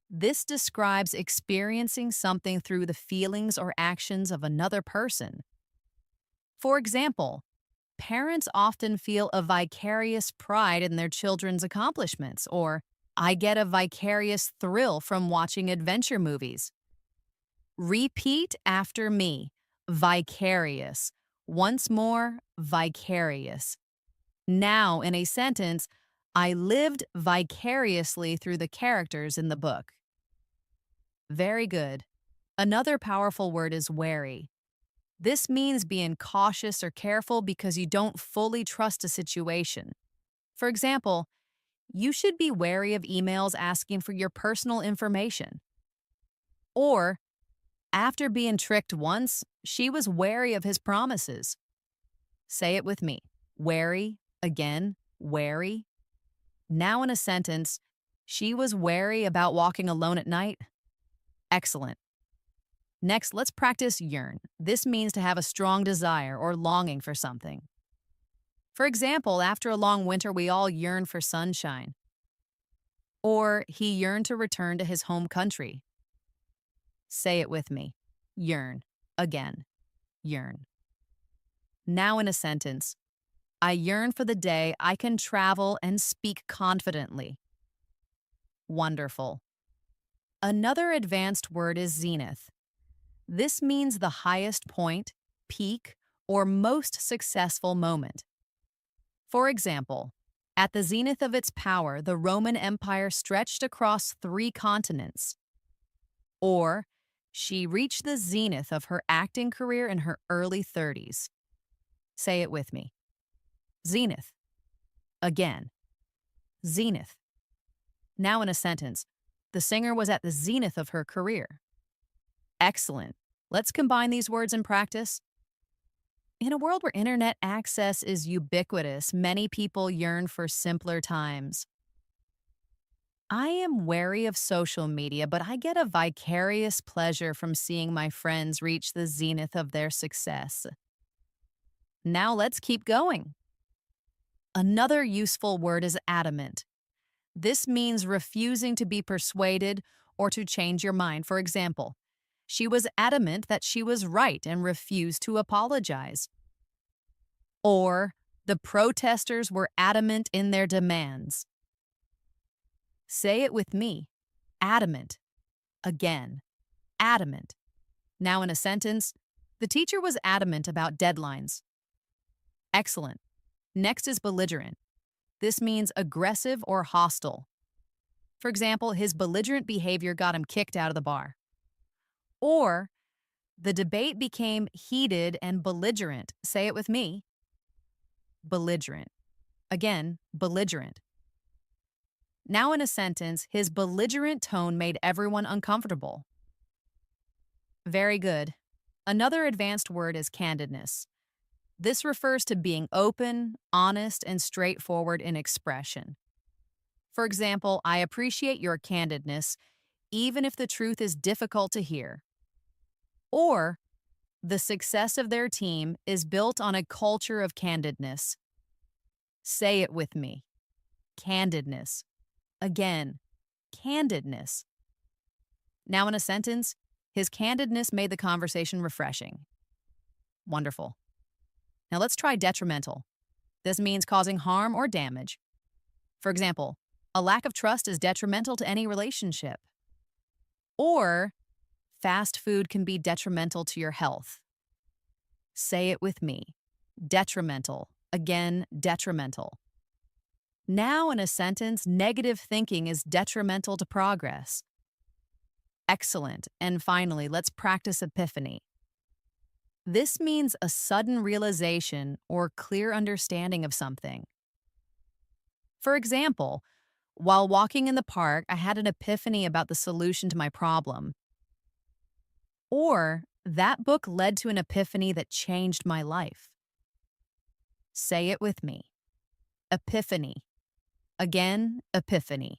This describes experiencing something through the feelings or actions of another person. For example, parents often feel a vicarious pride in their children's accomplishments, or I get a vicarious thrill from watching adventure movies. Repeat after me. Vicarious. Once more, vicarious. Now, in a sentence, I lived vicariously through the characters in the book. Very good. Another powerful word is wary. This means being cautious or careful because you don't fully trust a situation. For example, you should be wary of emails asking for your personal information. Or, after being tricked once, she was wary of his promises. Say it with me. Wary, again, wary. Now in a sentence, she was wary about walking alone at night. Excellent. Next, let's practice yearn. This means to have a strong desire or longing for something. For example, after a long winter, we all yearn for sunshine. Or he yearned to return to his home country. Say it with me. Yearn. Again. Yearn. Now in a sentence, I yearn for the day I can travel and speak confidently. Wonderful. Another advanced word is zenith. This means the highest point, peak, or most successful moment. For example, at the zenith of its power, the Roman Empire stretched across 3 continents. Or, she reached the zenith of her acting career in her early 30s. Say it with me. Zenith. Again. Zenith. Now in a sentence, the singer was at the zenith of her career. Excellent. Let's combine these words in practice. In a world where internet access is ubiquitous, many people yearn for simpler times. I am wary of social media, but I get a vicarious pleasure from seeing my friends reach the zenith of their success. Now let's keep going. Another useful word is adamant. This means refusing to be persuaded or to change your mind. For example, she was adamant that she was right and refused to apologize. Or, The protesters were adamant in their demands. Say it with me. Adamant. Again. Adamant. Now in a sentence, the teacher was adamant about deadlines. Excellent. Next is belligerent. This means aggressive or hostile. For example, his belligerent behavior got him kicked out of the bar. Or, the debate became heated and belligerent. Say it with me. Belligerent. Again, belligerent. Now in a sentence, his belligerent tone made everyone uncomfortable. Very good. Another advanced word is candidness. This refers to being open, honest, and straightforward in expression. For example, I appreciate your candidness, even if the truth is difficult to hear. Or, the success of their team is built on a culture of candidness. Say it with me. Candidness. Again, candidness. Now in a sentence, his candidness made the conversation refreshing. Wonderful. Now let's try detrimental. This means causing harm or damage. For example, a lack of trust is detrimental to any relationship. Or, fast food can be detrimental to your health. Say it with me. Detrimental. Again, detrimental. Now in a sentence, negative thinking is detrimental to progress. Excellent. And finally, let's practice epiphany. This means a sudden realization or clear understanding of something. For example, while walking in the park, I had an epiphany about the solution to my problem. Or, that book led to an epiphany that changed my life. Say it with me. Epiphany. Again, epiphany.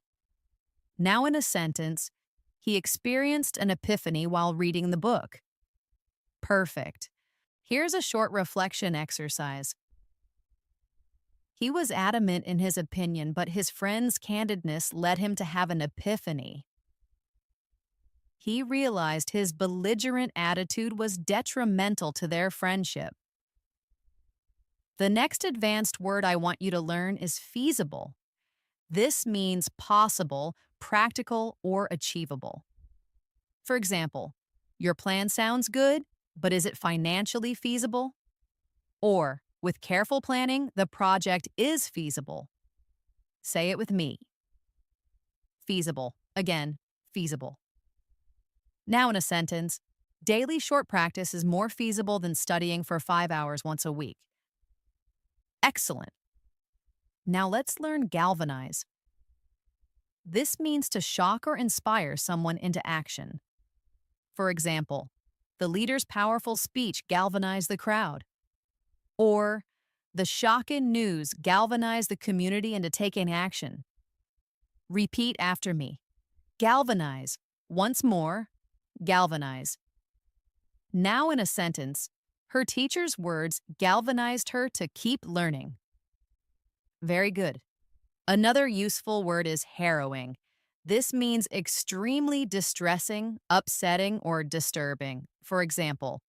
Now in a sentence, he experienced an epiphany while reading the book. Perfect. Here's a short reflection exercise. He was adamant in his opinion, but his friend's candidness led him to have an epiphany. He realized his belligerent attitude was detrimental to their friendship. The next advanced word I want you to learn is feasible. This means possible, practical, or achievable. For example, your plan sounds good, but is it financially feasible? Or, with careful planning, the project is feasible. Say it with me. Feasible. Again, feasible. Now in a sentence, daily short practice is more feasible than studying for 5 hours once a week. Excellent. Now let's learn galvanize. This means to shock or inspire someone into action. For example, the leader's powerful speech galvanized the crowd. Or, the shocking news galvanized the community into taking action. Repeat after me. Galvanize. Once more, galvanize. Now in a sentence, her teacher's words galvanized her to keep learning. Very good. Another useful word is harrowing. This means extremely distressing, upsetting, or disturbing. For example,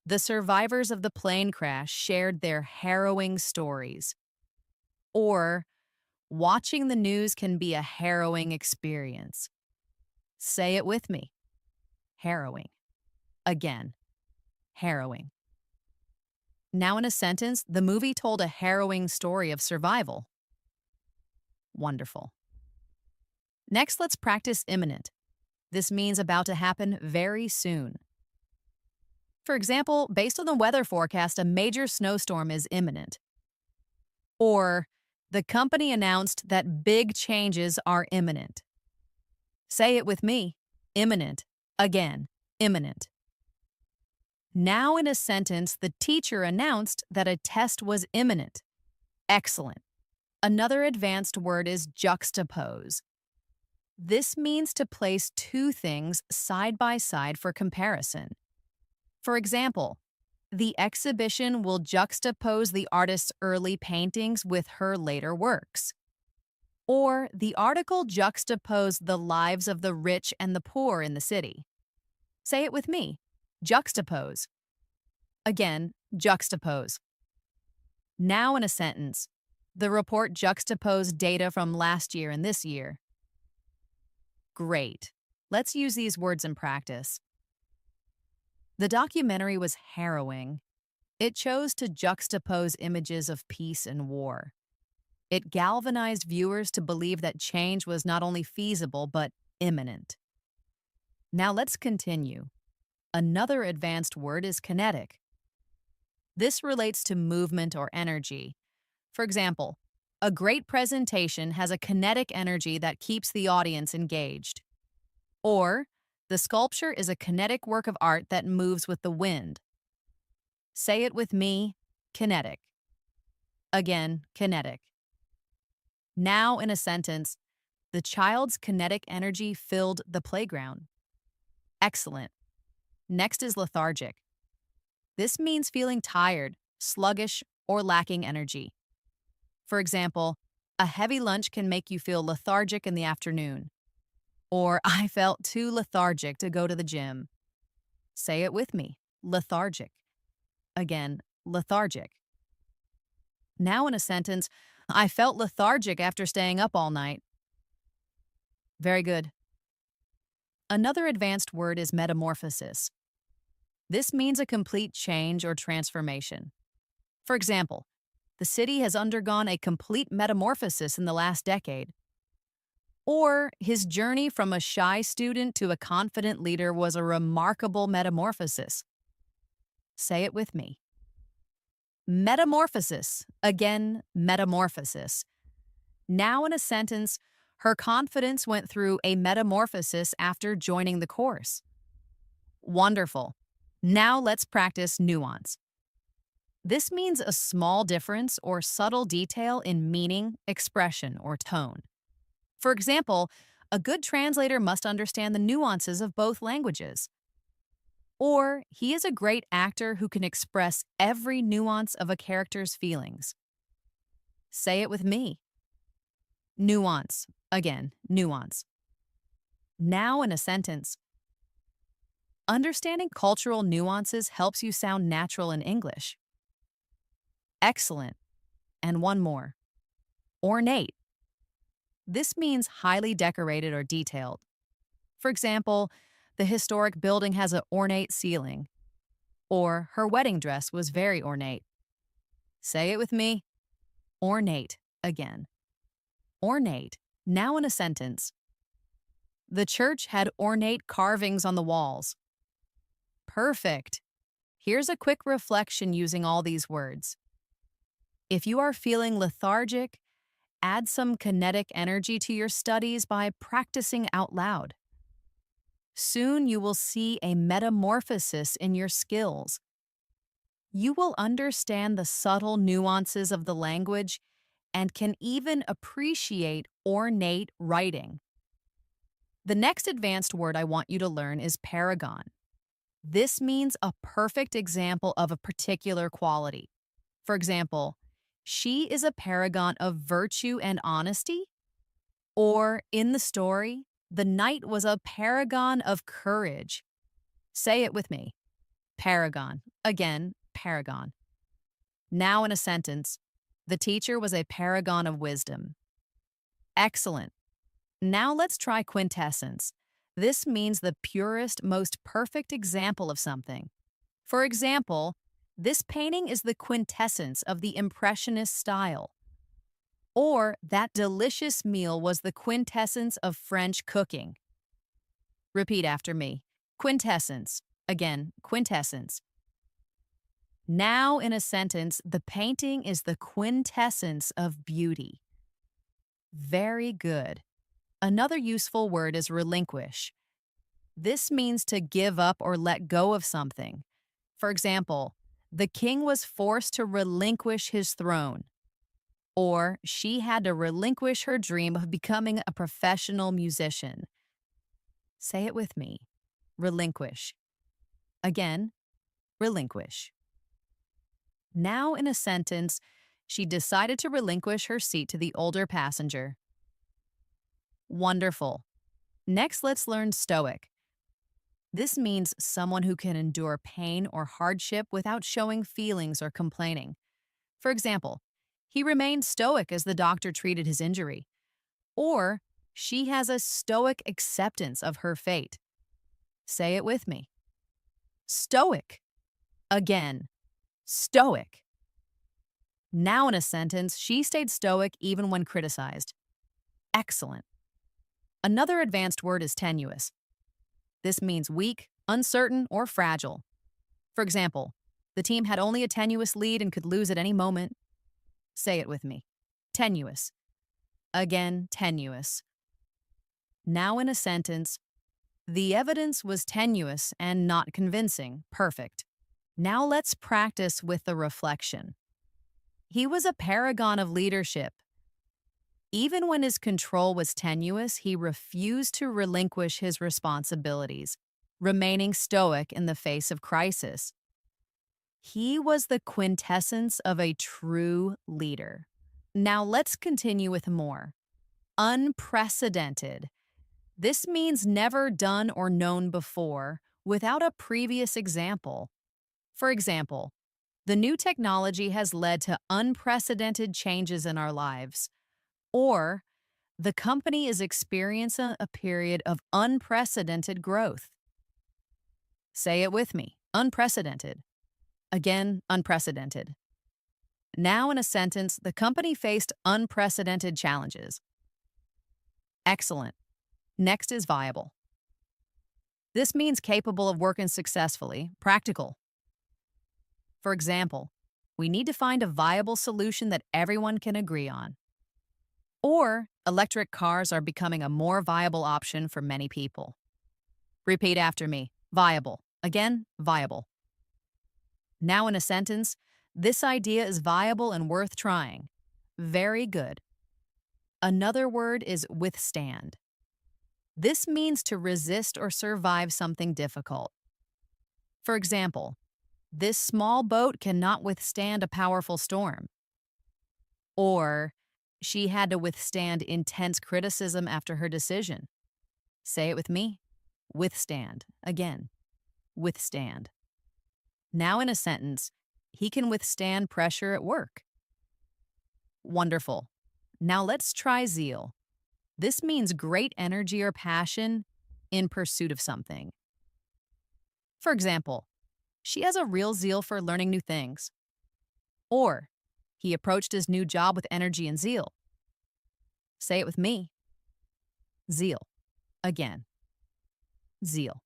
the survivors of the plane crash shared their harrowing stories. Or, watching the news can be a harrowing experience. Say it with me. Harrowing. Again, harrowing. Now in a sentence, the movie told a harrowing story of survival. Wonderful. Next, let's practice imminent. This means about to happen very soon. For example, based on the weather forecast, a major snowstorm is imminent. Or, the company announced that big changes are imminent. Say it with me. Imminent. Again, imminent. Now in a sentence, the teacher announced that a test was imminent. Excellent. Another advanced word is juxtapose. This means to place two things side by side for comparison. For example, the exhibition will juxtapose the artist's early paintings with her later works. Or the article juxtaposed the lives of the rich and the poor in the city. Say it with me. Juxtapose. Again, juxtapose. Now, in a sentence, the report juxtaposed data from last year and this year. Great. Let's use these words in practice. The documentary was harrowing. It chose to juxtapose images of peace and war. It galvanized viewers to believe that change was not only feasible, but imminent. Now let's continue. Another advanced word is kinetic. This relates to movement or energy. For example, a great presentation has a kinetic energy that keeps the audience engaged. Or, the sculpture is a kinetic work of art that moves with the wind. Say it with me, kinetic. Again, kinetic. Now, in a sentence, the child's kinetic energy filled the playground. Excellent. Next is lethargic. This means feeling tired, sluggish, or lacking energy. For example, a heavy lunch can make you feel lethargic in the afternoon. Or, I felt too lethargic to go to the gym. Say it with me, lethargic. Again, lethargic. Now, in a sentence, I felt lethargic after staying up all night. Very good. Another advanced word is metamorphosis. This means a complete change or transformation. For example, the city has undergone a complete metamorphosis in the last decade. Or, his journey from a shy student to a confident leader was a remarkable metamorphosis. Say it with me. Metamorphosis. Again, metamorphosis. Now, in a sentence, her confidence went through a metamorphosis after joining the course. Wonderful. Now let's practice nuance. This means a small difference or subtle detail in meaning, expression, or tone. For example, a good translator must understand the nuances of both languages. Or, he is a great actor who can express every nuance of a character's feelings. Say it with me. Nuance. Again, nuance. Now, in a sentence, understanding cultural nuances helps you sound natural in English. Excellent. And one more. Ornate. This means highly decorated or detailed. For example, the historic building has an ornate ceiling. Or, her wedding dress was very ornate. Say it with me. Ornate. Again. Ornate. Now, in a sentence. The church had ornate carvings on the walls. Perfect. Here's a quick reflection using all these words. If you are feeling lethargic, add some kinetic energy to your studies by practicing out loud. Soon you will see a metamorphosis in your skills. You will understand the subtle nuances of the language and can even appreciate ornate writing. The next advanced word I want you to learn is paragon. This means a perfect example of a particular quality. For example, she is a paragon of virtue and honesty. Or, in the story, the knight was a paragon of courage. Say it with me. Paragon. Again, paragon. Now, in a sentence, the teacher was a paragon of wisdom. Excellent. Now let's try quintessence. This means the purest, most perfect example of something. For example, this painting is the quintessence of the Impressionist style. Or, that delicious meal was the quintessence of French cooking. Repeat after me. Quintessence. Again, quintessence. Now, in a sentence, the painting is the quintessence of beauty. Very good. Another useful word is relinquish. This means to give up or let go of something. For example, the king was forced to relinquish his throne. Or, she had to relinquish her dream of becoming a professional musician. Say it with me. Relinquish. Again, relinquish. Now, in a sentence, she decided to relinquish her seat to the older passenger. Wonderful. Next, let's learn stoic. This means someone who can endure pain or hardship without showing feelings or complaining. For example, he remained stoic as the doctor treated his injury. Or she has a stoic acceptance of her fate. Say it with me. Stoic. Again, stoic. Now in a sentence, she stayed stoic even when criticized. Excellent. Another advanced word is tenuous. This means weak, uncertain, or fragile. For example, the team had only a tenuous lead and could lose at any moment. Say it with me. Tenuous. Again, tenuous. Now in a sentence, the evidence was tenuous and not convincing. Perfect. Now let's practice with the reflection. He was a paragon of leadership. Even when his control was tenuous, he refused to relinquish his responsibilities, remaining stoic in the face of crisis. He was the quintessence of a true leader. Now let's continue with more. Unprecedented. This means never done or known before, without a previous example. For example, the new technology has led to unprecedented changes in our lives. Or, the company is experiencing a period of unprecedented growth. Say it with me. Unprecedented. Again, unprecedented. Now in a sentence, the company faced unprecedented challenges. Excellent. Next is viable. This means capable of working successfully, practical. For example, we need to find a viable solution that everyone can agree on. Or, electric cars are becoming a more viable option for many people. Repeat after me. Viable. Again, viable. Now in a sentence, this idea is viable and worth trying. Very good. Another word is withstand. This means to resist or survive something difficult. For example, this small boat cannot withstand a powerful storm. Or, she had to withstand intense criticism after her decision. Say it with me. Withstand. Again, withstand. Now in a sentence, he can withstand pressure at work. Wonderful. Now let's try zeal. This means great energy or passion in pursuit of something. For example, she has a real zeal for learning new things. Or, he approached his new job with energy and zeal. Say it with me. Zeal. Again. Zeal.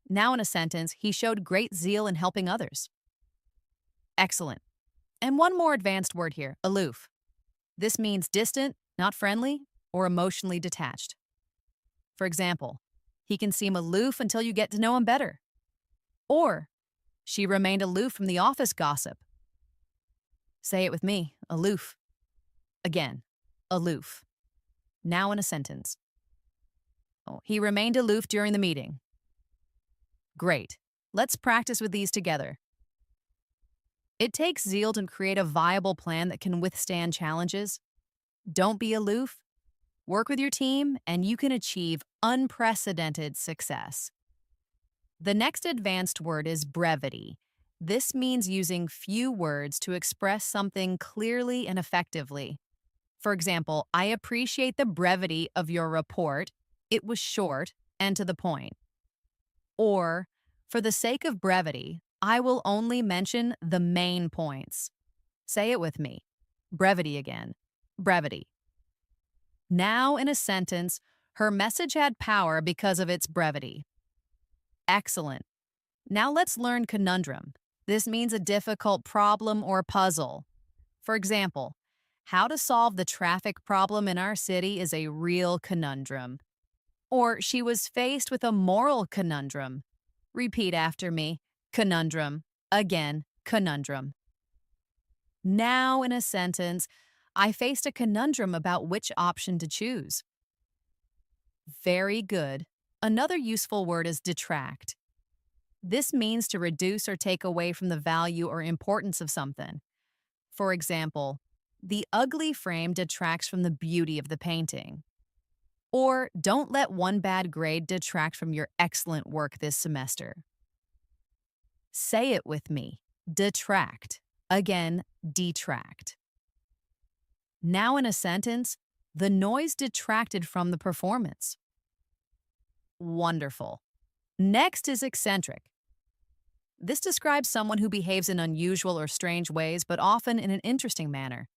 Now in a sentence, he showed great zeal in helping others. Excellent. And one more advanced word here, aloof. This means distant, not friendly, or emotionally detached. For example, he can seem aloof until you get to know him better. Or, she remained aloof from the office gossip. Say it with me, aloof. Again, aloof. Now in a sentence. Oh, he remained aloof during the meeting. Great. Let's practice with these together. It takes zeal to create a viable plan that can withstand challenges. Don't be aloof. Work with your team, and you can achieve unprecedented success. The next advanced word is brevity. This means using few words to express something clearly and effectively. For example, I appreciate the brevity of your report. It was short and to the point. Or, for the sake of brevity, I will only mention the main points. Say it with me. Brevity again. Brevity. Now in a sentence, her message had power because of its brevity. Excellent. Now let's learn conundrum. This means a difficult problem or puzzle. For example, how to solve the traffic problem in our city is a real conundrum. Or she was faced with a moral conundrum. Repeat after me. Conundrum. Again, conundrum. Now in a sentence, I faced a conundrum about which option to choose. Very good. Another useful word is detract. This means to reduce or take away from the value or importance of something. For example, the ugly frame detracts from the beauty of the painting. Or don't let one bad grade detract from your excellent work this semester. Say it with me. Detract. Again, detract. Now in a sentence, the noise detracted from the performance. Wonderful. Next is eccentric. This describes someone who behaves in unusual or strange ways, but often in an interesting manner.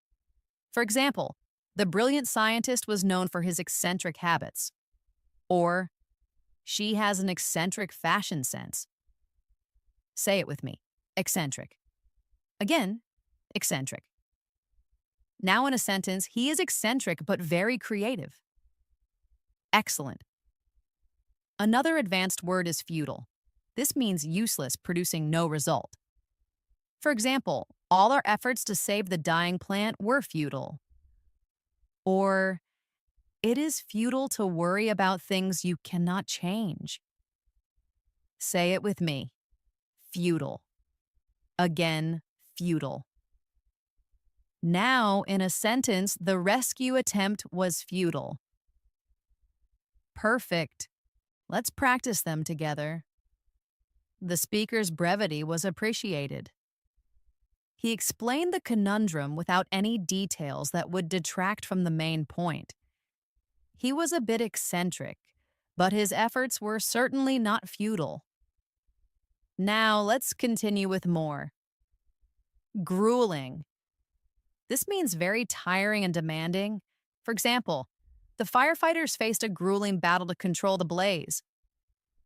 For example, the brilliant scientist was known for his eccentric habits. Or, she has an eccentric fashion sense. Say it with me. Eccentric. Again, eccentric. Now in a sentence, he is eccentric but very creative. Excellent. Another advanced word is futile. This means useless, producing no result. For example, all our efforts to save the dying plant were futile. Or, it is futile to worry about things you cannot change. Say it with me. Futile. Again, futile. Now, in a sentence, the rescue attempt was futile. Perfect. Let's practice them together. The speaker's brevity was appreciated. He explained the conundrum without any details that would detract from the main point. He was a bit eccentric, but his efforts were certainly not futile. Now, let's continue with more. Grueling. This means very tiring and demanding. For example, the firefighters faced a grueling battle to control the blaze.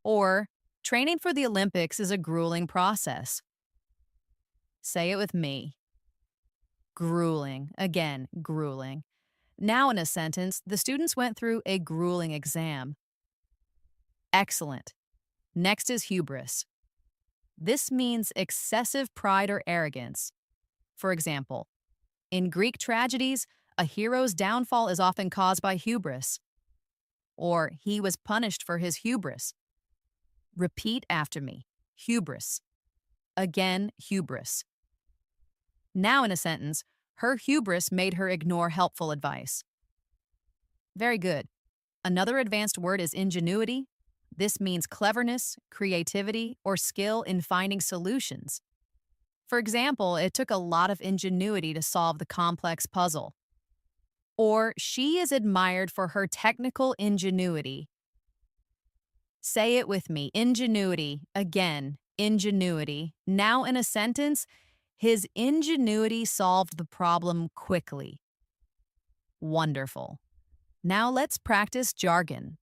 Or, training for the Olympics is a grueling process. Say it with me. Grueling. Again, grueling. Now in a sentence, the students went through a grueling exam. Excellent. Next is hubris. This means excessive pride or arrogance. For example, in Greek tragedies, a hero's downfall is often caused by hubris. Or, he was punished for his hubris. Repeat after me. Hubris. Again, hubris. Now in a sentence, her hubris made her ignore helpful advice. Very good. Another advanced word is ingenuity. This means cleverness, creativity, or skill in finding solutions. For example, it took a lot of ingenuity to solve the complex puzzle. Or, she is admired for her technical ingenuity. Say it with me. Ingenuity. Again, ingenuity. Now in a sentence, his ingenuity solved the problem quickly. Wonderful. Now let's practice jargon.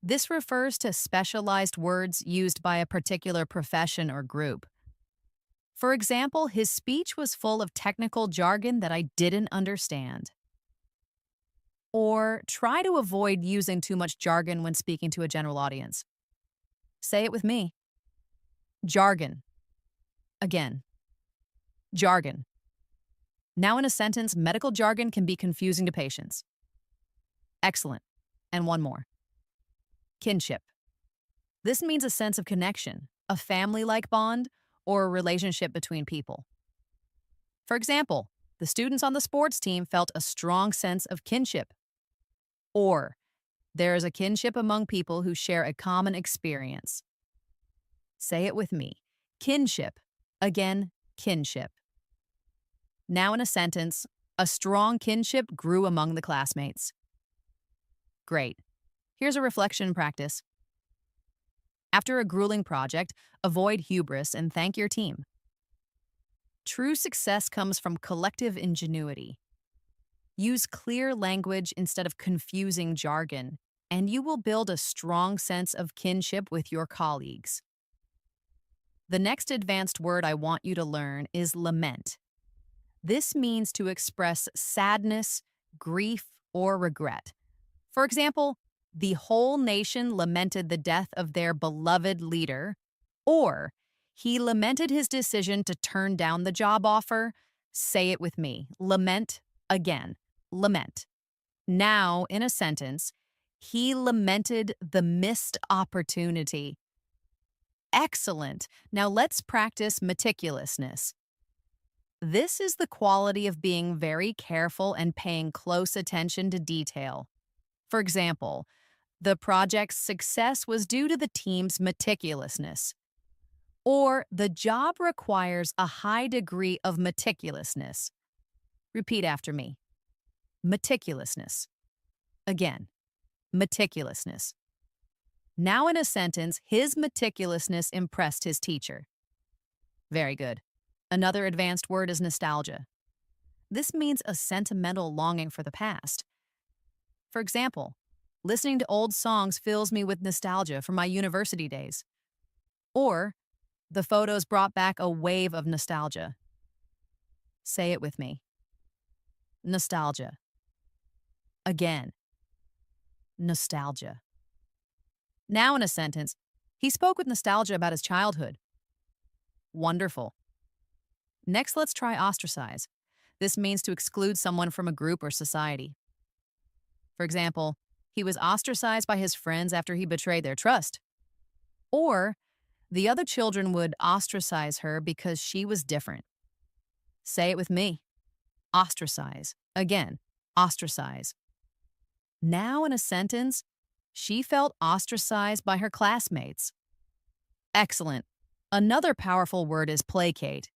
This refers to specialized words used by a particular profession or group. For example, his speech was full of technical jargon that I didn't understand. Or, try to avoid using too much jargon when speaking to a general audience. Say it with me. Jargon. Again. Jargon. Now in a sentence, medical jargon can be confusing to patients. Excellent. And one more. Kinship. This means a sense of connection, a family-like bond, or a relationship between people. For example, the students on the sports team felt a strong sense of kinship. Or, there is a kinship among people who share a common experience. Say it with me. Kinship. Again, kinship. Now in a sentence, a strong kinship grew among the classmates. Great. Here's a reflection practice. After a grueling project, avoid hubris and thank your team. True success comes from collective ingenuity. Use clear language instead of confusing jargon, and you will build a strong sense of kinship with your colleagues. The next advanced word I want you to learn is lament. This means to express sadness, grief, or regret. For example, the whole nation lamented the death of their beloved leader, or he lamented his decision to turn down the job offer. Say it with me. Lament. Again. Lament. Now, in a sentence, he lamented the missed opportunity. Excellent. Now let's practice meticulousness. This is the quality of being very careful and paying close attention to detail. For example, the project's success was due to the team's meticulousness. Or the job requires a high degree of meticulousness. Repeat after me. Meticulousness. Again, meticulousness. Now in a sentence, his meticulousness impressed his teacher. Very good. Another advanced word is nostalgia. This means a sentimental longing for the past. For example, listening to old songs fills me with nostalgia from my university days. Or, the photos brought back a wave of nostalgia. Say it with me. Nostalgia. Again, nostalgia. Now in a sentence, he spoke with nostalgia about his childhood. Wonderful. Next, let's try ostracize. This means to exclude someone from a group or society. For example, he was ostracized by his friends after he betrayed their trust. Or, the other children would ostracize her because she was different. Say it with me. Ostracize. Again, ostracize. Now in a sentence, she felt ostracized by her classmates. Excellent. Another powerful word is placate.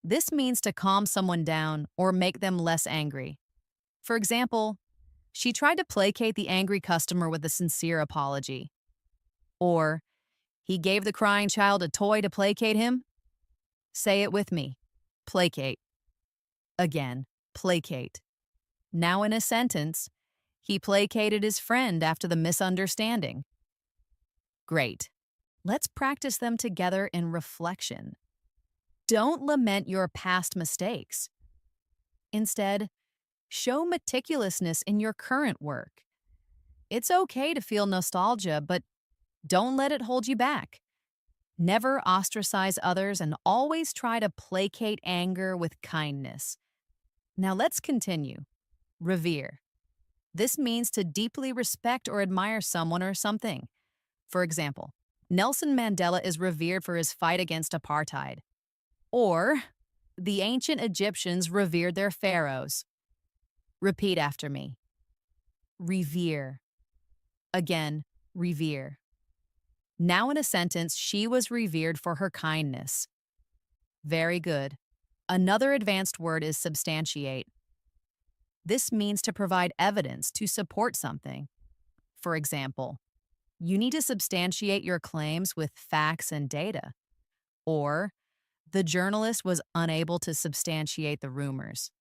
This means to calm someone down or make them less angry. For example, she tried to placate the angry customer with a sincere apology. Or, he gave the crying child a toy to placate him. Say it with me. Placate. Again, placate. Now in a sentence, he placated his friend after the misunderstanding. Great. Let's practice them together in reflection. Don't lament your past mistakes. Instead, show meticulousness in your current work. It's okay to feel nostalgia, but don't let it hold you back. Never ostracize others and always try to placate anger with kindness. Now let's continue. Revere. This means to deeply respect or admire someone or something. For example, Nelson Mandela is revered for his fight against apartheid. Or, the ancient Egyptians revered their pharaohs. Repeat after me. Revere. Again, revere. Now in a sentence, she was revered for her kindness. Very good. Another advanced word is substantiate. This means to provide evidence to support something. For example, you need to substantiate your claims with facts and data. Or, the journalist was unable to substantiate the rumors.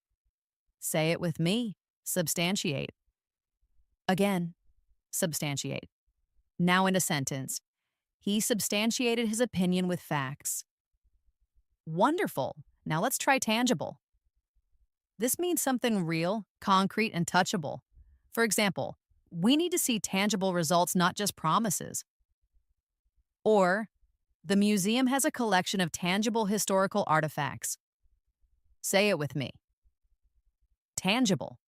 Say it with me. Substantiate. Again, substantiate. Now in a sentence, he substantiated his opinion with facts. Wonderful. Now let's try tangible. This means something real, concrete, and touchable. For example, we need to see tangible results, not just promises. Or, the museum has a collection of tangible historical artifacts. Say it with me. Tangible.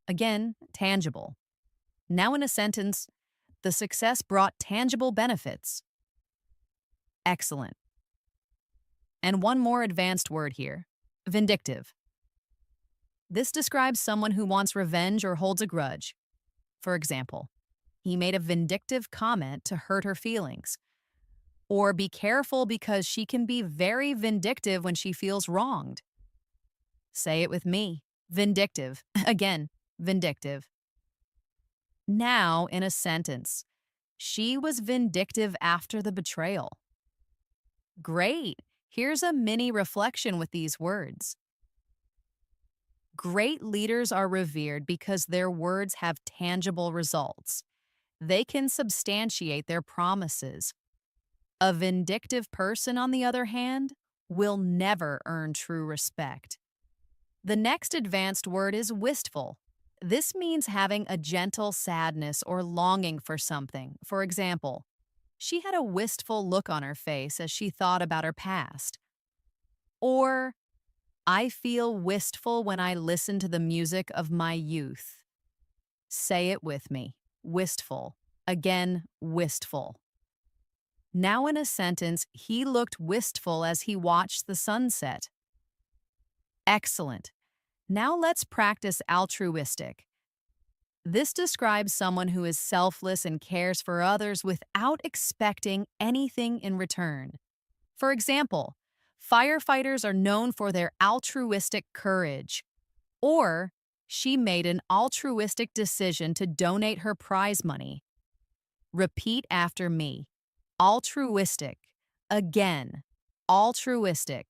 Again, tangible. Now in a sentence, the success brought tangible benefits. Excellent. And one more advanced word here, vindictive. This describes someone who wants revenge or holds a grudge. For example, he made a vindictive comment to hurt her feelings. Or be careful because she can be very vindictive when she feels wronged. Say it with me. Vindictive. Again, vindictive. Now in a sentence, she was vindictive after the betrayal. Great. Here's a mini reflection with these words. Great leaders are revered because their words have tangible results. They can substantiate their promises. A vindictive person, on the other hand, will never earn true respect. The next advanced word is wistful. This means having a gentle sadness or longing for something. For example, she had a wistful look on her face as she thought about her past. Or, I feel wistful when I listen to the music of my youth. Say it with me. Wistful. Again, wistful. Now in a sentence, he looked wistful as he watched the sunset. Excellent. Now let's practice altruistic. This describes someone who is selfless and cares for others without expecting anything in return. For example, firefighters are known for their altruistic courage. Or, she made an altruistic decision to donate her prize money. Repeat after me. Altruistic. Again. Altruistic.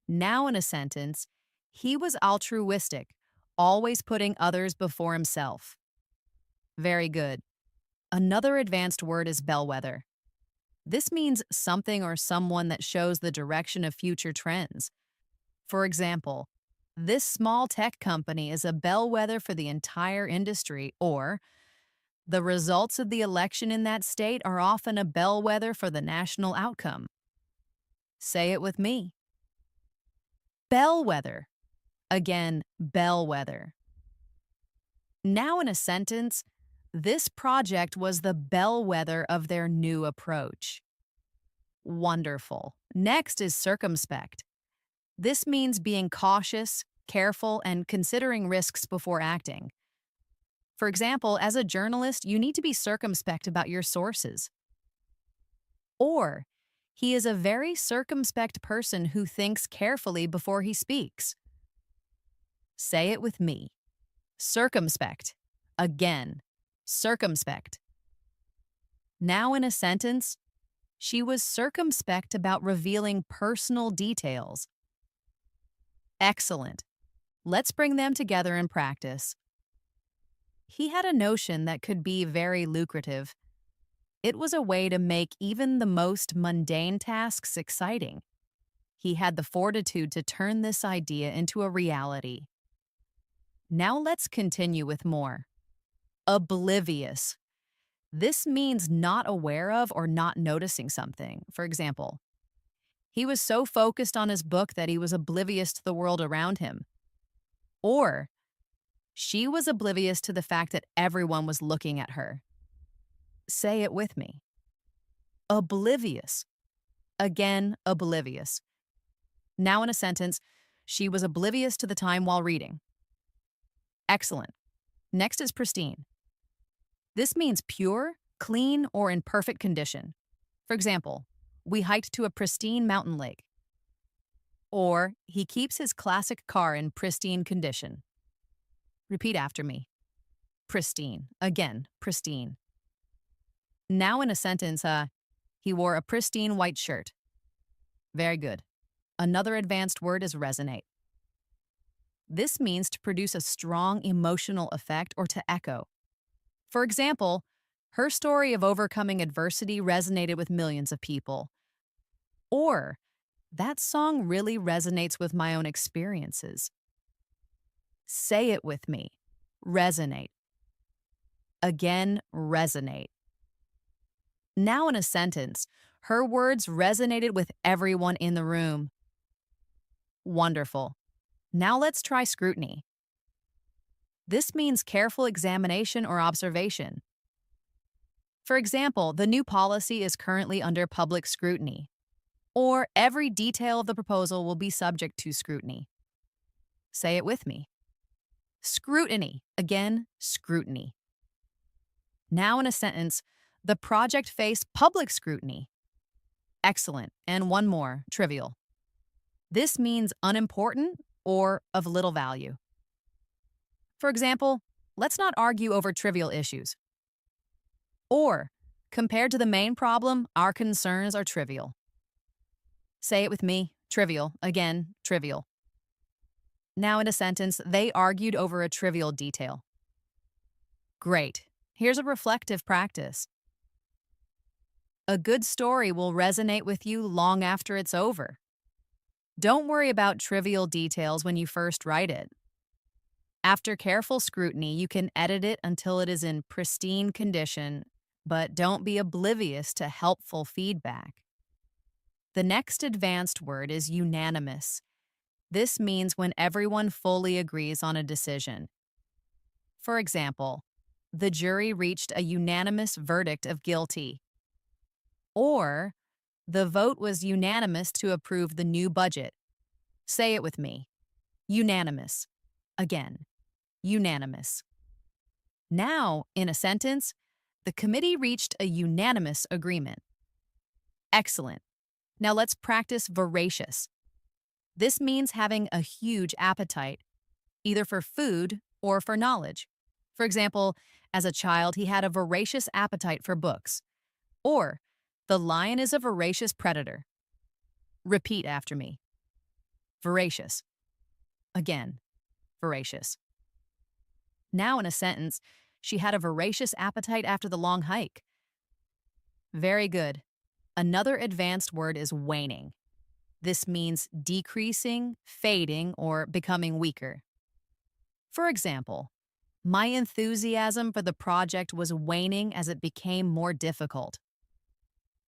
Now, in a sentence, he was altruistic, always putting others before himself. Very good. Another advanced word is bellwether. This means something or someone that shows the direction of future trends. For example, this small tech company is a bellwether for the entire industry, or the results of the election in that state are often a bellwether for the national outcome. Say it with me. Bellwether. Again, bellwether. Now, in a sentence, this project was the bellwether of their new approach. Wonderful. Next is circumspect. This means being cautious, careful, and considering risks before acting. For example, as a journalist, you need to be circumspect about your sources. Or, he is a very circumspect person who thinks carefully before he speaks. Say it with me. Circumspect. Again, circumspect. Now, in a sentence, she was circumspect about revealing personal details. Excellent. Let's bring them together in practice. He had a notion that could be very lucrative. It was a way to make even the most mundane tasks exciting. He had the fortitude to turn this idea into a reality. Now let's continue with more. Oblivious. This means not aware of or not noticing something. For example, he was so focused on his book that he was oblivious to the world around him. Or, she was oblivious to the fact that everyone was looking at her. Say it with me. Oblivious. Again, oblivious. Now, in a sentence, she was oblivious to the time while reading. Excellent. Next is pristine. This means pure, clean, or in perfect condition. For example, we hiked to a pristine mountain lake. Or, he keeps his classic car in pristine condition. Repeat after me. Pristine. Again, pristine. Now, in a sentence, he wore a pristine white shirt. Very good. Another advanced word is resonate. This means to produce a strong emotional effect or to echo. For example, her story of overcoming adversity resonated with millions of people. Or, that song really resonates with my own experiences. Say it with me. Resonate. Again, resonate. Now, in a sentence, her words resonated with everyone in the room. Wonderful. Now let's try scrutiny. This means careful examination or observation. For example, the new policy is currently under public scrutiny. Or every detail of the proposal will be subject to scrutiny. Say it with me. Scrutiny. Again, scrutiny. Now, in a sentence, the project faced public scrutiny. Excellent. And one more, trivial. This means unimportant or of little value. For example, let's not argue over trivial issues. Or, compared to the main problem, our concerns are trivial. Say it with me. Trivial. Again, trivial. Now, in a sentence, they argued over a trivial detail. Great. Here's a reflective practice. A good story will resonate with you long after it's over. Don't worry about trivial details when you first write it. After careful scrutiny, you can edit it until it is in pristine condition, but don't be oblivious to helpful feedback. The next advanced word is unanimous. This means when everyone fully agrees on a decision. For example, the jury reached a unanimous verdict of guilty. Or, the vote was unanimous to approve the new budget. Say it with me. Unanimous. Again, unanimous. Now, in a sentence, the committee reached a unanimous agreement. Excellent. Now let's practice voracious. This means having a huge appetite, either for food or for knowledge. For example, as a child, he had a voracious appetite for books. Or, the lion is a voracious predator. Repeat after me. Voracious. Again, voracious. Now, in a sentence, she had a voracious appetite after the long hike. Very good. Another advanced word is waning. This means decreasing, fading, or becoming weaker. For example, my enthusiasm for the project was waning as it became more difficult.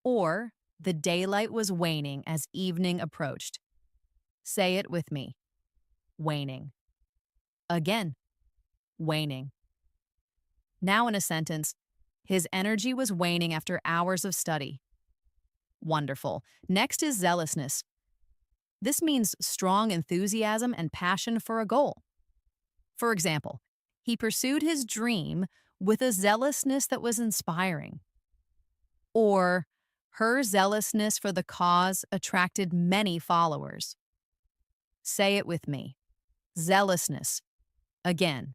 Or, the daylight was waning as evening approached. Say it with me. Waning. Again, waning. Now in a sentence, his energy was waning after hours of study. Wonderful. Next is zealousness. This means strong enthusiasm and passion for a goal. For example, he pursued his dream with a zealousness that was inspiring. Or, her zealousness for the cause attracted many followers. Say it with me. Zealousness. Again,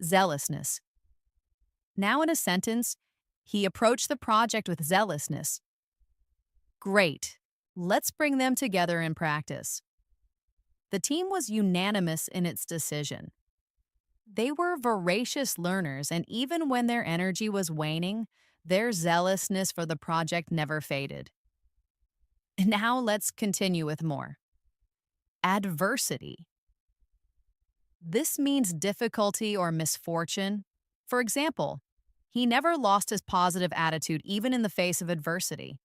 zealousness. Now in a sentence, he approached the project with zealousness. Great. Let's bring them together in practice. The team was unanimous in its decision. They were voracious learners, and even when their energy was waning, their zealousness for the project never faded. Now let's continue with more. Adversity. This means difficulty or misfortune. For example, he never lost his positive attitude even in the face of adversity.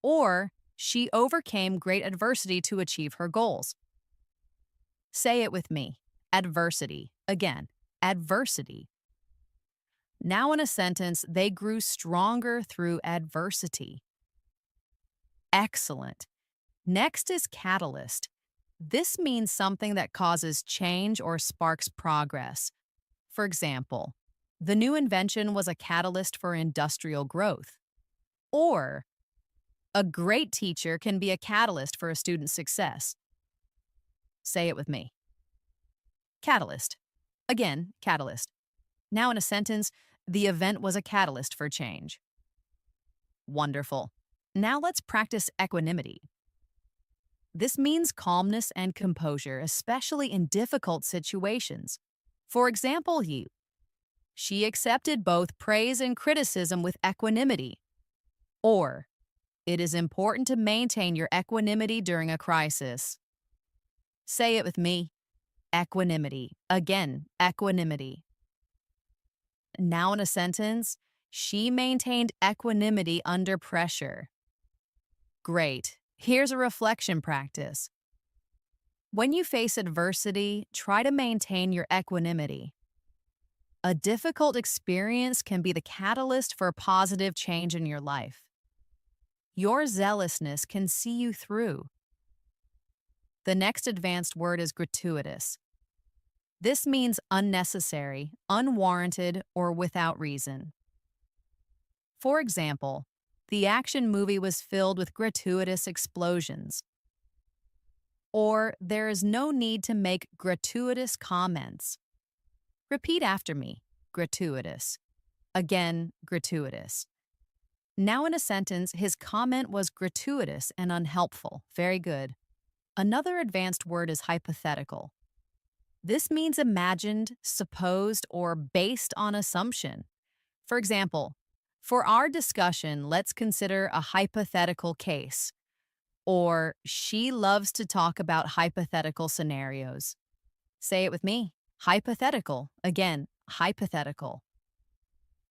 Or, she overcame great adversity to achieve her goals. Say it with me. Adversity. Again, adversity. Now in a sentence, they grew stronger through adversity. Excellent. Next is catalyst. This means something that causes change or sparks progress. For example, the new invention was a catalyst for industrial growth. Or, a great teacher can be a catalyst for a student's success. Say it with me. Catalyst. Again, catalyst. Now in a sentence, the event was a catalyst for change. Wonderful. Now let's practice equanimity. This means calmness and composure, especially in difficult situations. For example, she accepted both praise and criticism with equanimity. Or, it is important to maintain your equanimity during a crisis. Say it with me. Equanimity. Again, equanimity. Now in a sentence, she maintained equanimity under pressure. Great. Here's a reflection practice. When you face adversity, try to maintain your equanimity. A difficult experience can be the catalyst for positive change in your life. Your zealousness can see you through. The next advanced word is gratuitous. This means unnecessary, unwarranted, or without reason. For example, the action movie was filled with gratuitous explosions. Or, there is no need to make gratuitous comments. Repeat after me. Gratuitous. Again, gratuitous. Now in a sentence, his comment was gratuitous and unhelpful. Very good. Another advanced word is hypothetical. This means imagined, supposed, or based on assumption. For example, for our discussion, let's consider a hypothetical case. Or, she loves to talk about hypothetical scenarios. Say it with me. Hypothetical. Again, hypothetical.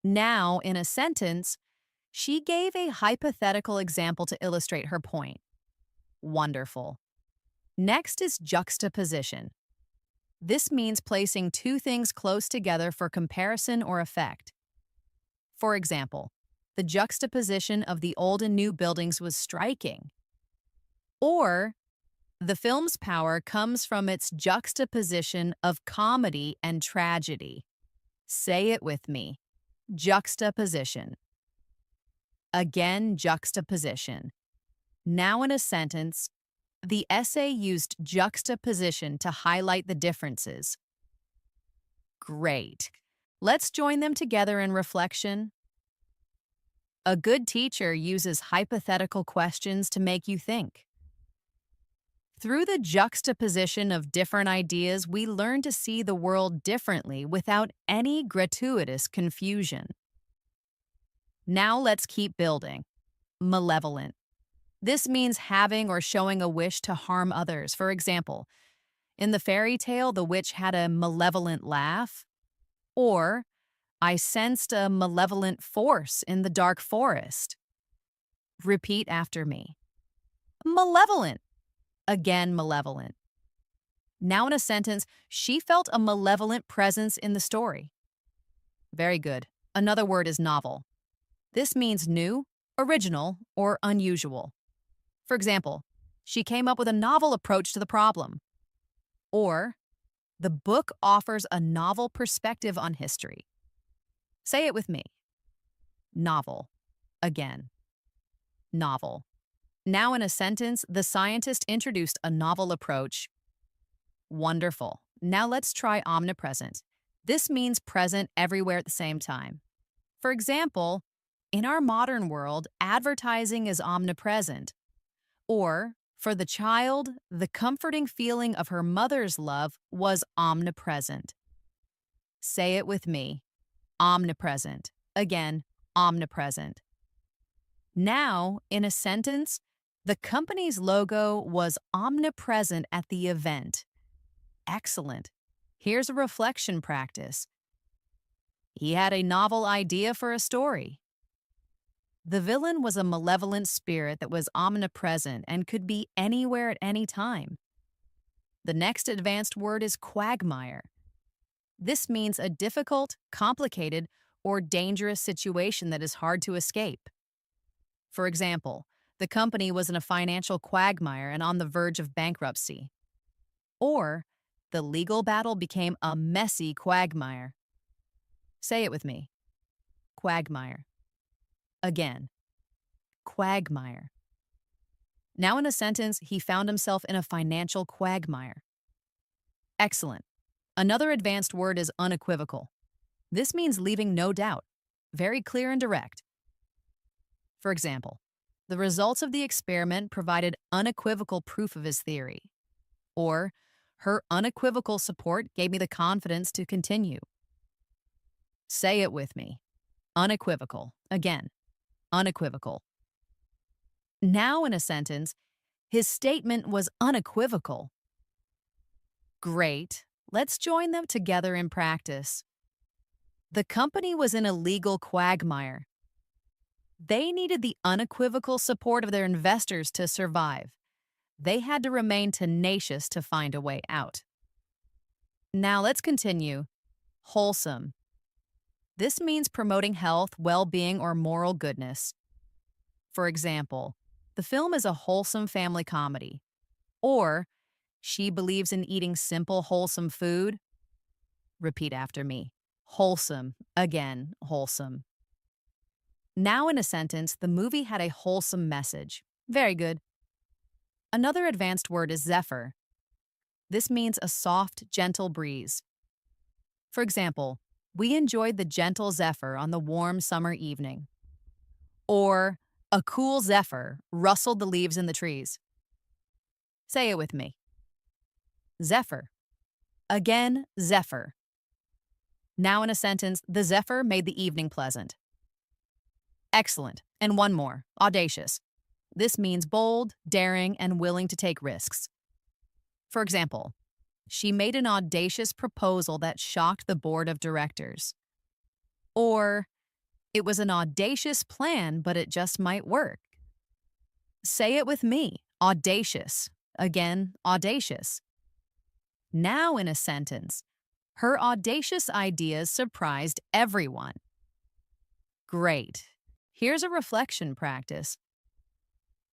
Now, in a sentence, she gave a hypothetical example to illustrate her point. Wonderful. Next is juxtaposition. This means placing two things close together for comparison or effect. For example, the juxtaposition of the old and new buildings was striking. Or, the film's power comes from its juxtaposition of comedy and tragedy. Say it with me. Juxtaposition. Again, juxtaposition. Now, in a sentence, the essay used juxtaposition to highlight the differences. Great. Let's join them together in reflection. A good teacher uses hypothetical questions to make you think. Through the juxtaposition of different ideas, we learn to see the world differently without any gratuitous confusion. Now let's keep building. Malevolent. This means having or showing a wish to harm others. For example, in the fairy tale, the witch had a malevolent laugh, or I sensed a malevolent force in the dark forest. Repeat after me. Malevolent. Again, malevolent. Now, in a sentence, she felt a malevolent presence in the story. Very good. Another word is novel. This means new, original, or unusual. For example, she came up with a novel approach to the problem. Or, the book offers a novel perspective on history. Say it with me. Novel. Again. Novel. Now, in a sentence, the scientist introduced a novel approach. Wonderful. Now let's try omnipresent. This means present everywhere at the same time. For example, in our modern world, advertising is omnipresent. Or, for the child, the comforting feeling of her mother's love was omnipresent. Say it with me. Omnipresent. Again, omnipresent. Now, in a sentence, the company's logo was omnipresent at the event. Excellent. Here's a reflection practice. He had a novel idea for a story. The villain was a malevolent spirit that was omnipresent and could be anywhere at any time. The next advanced word is quagmire. This means a difficult, complicated, or dangerous situation that is hard to escape. For example, the company was in a financial quagmire and on the verge of bankruptcy. Or, the legal battle became a messy quagmire. Say it with me. Quagmire. Again. Quagmire. Now, in a sentence, he found himself in a financial quagmire. Excellent. Another advanced word is unequivocal. This means leaving no doubt. Very clear and direct. For example, the results of the experiment provided unequivocal proof of his theory. Or, her unequivocal support gave me the confidence to continue. Say it with me. Unequivocal. Again, unequivocal. Now, in a sentence, his statement was unequivocal. Great. Let's join them together in practice. The company was in a legal quagmire. They needed the unequivocal support of their investors to survive. They had to remain tenacious to find a way out. Now let's continue. Wholesome. This means promoting health, well-being, or moral goodness. For example, the film is a wholesome family comedy. Or, she believes in eating simple, wholesome food. Repeat after me. Wholesome. Again, wholesome. Now, in a sentence, the movie had a wholesome message. Very good. Another advanced word is zephyr. This means a soft, gentle breeze. For example, we enjoyed the gentle zephyr on the warm summer evening. Or, a cool zephyr rustled the leaves in the trees. Say it with me. Zephyr. Again, zephyr. Now, in a sentence, the zephyr made the evening pleasant. Excellent. And one more. Audacious. This means bold, daring, and willing to take risks. For example, she made an audacious proposal that shocked the board of directors. Or, it was an audacious plan, but it just might work. Say it with me. Audacious. Again, audacious. Now, in a sentence, her audacious ideas surprised everyone. Great. Here's a reflection practice.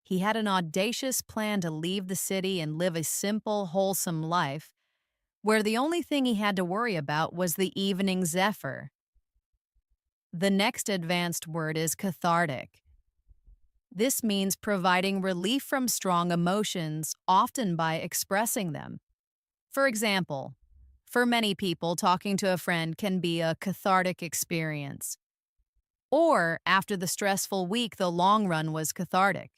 He had an audacious plan to leave the city and live a simple, wholesome life, where the only thing he had to worry about was the evening zephyr. The next advanced word is cathartic. This means providing relief from strong emotions, often by expressing them. For example, for many people, talking to a friend can be a cathartic experience. Or after the stressful week, the long run was cathartic.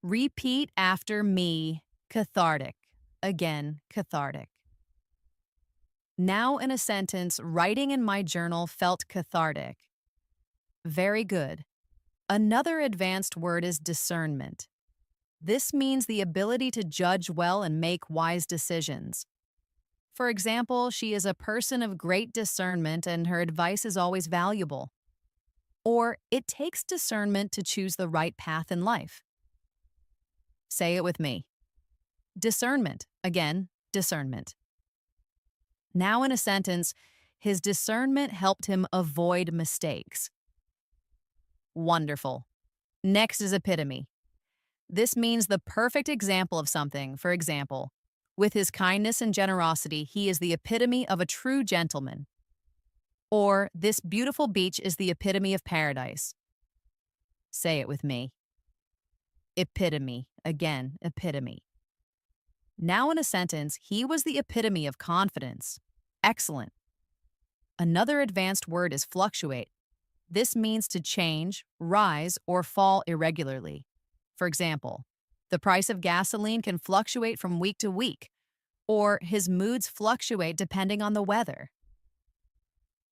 Repeat after me, cathartic. Again, cathartic. Now in a sentence, writing in my journal felt cathartic. Very good. Another advanced word is discernment. This means the ability to judge well and make wise decisions. For example, she is a person of great discernment and her advice is always valuable. Or, it takes discernment to choose the right path in life. Say it with me. Discernment. Again, discernment. Now in a sentence, his discernment helped him avoid mistakes. Wonderful. Next is epitome. This means the perfect example of something. For example, with his kindness and generosity, he is the epitome of a true gentleman. Or, this beautiful beach is the epitome of paradise. Say it with me. Epitome. Again, epitome. Now in a sentence, he was the epitome of confidence. Excellent. Another advanced word is fluctuate. This means to change, rise, or fall irregularly. For example, the price of gasoline can fluctuate from week to week, or his moods fluctuate depending on the weather.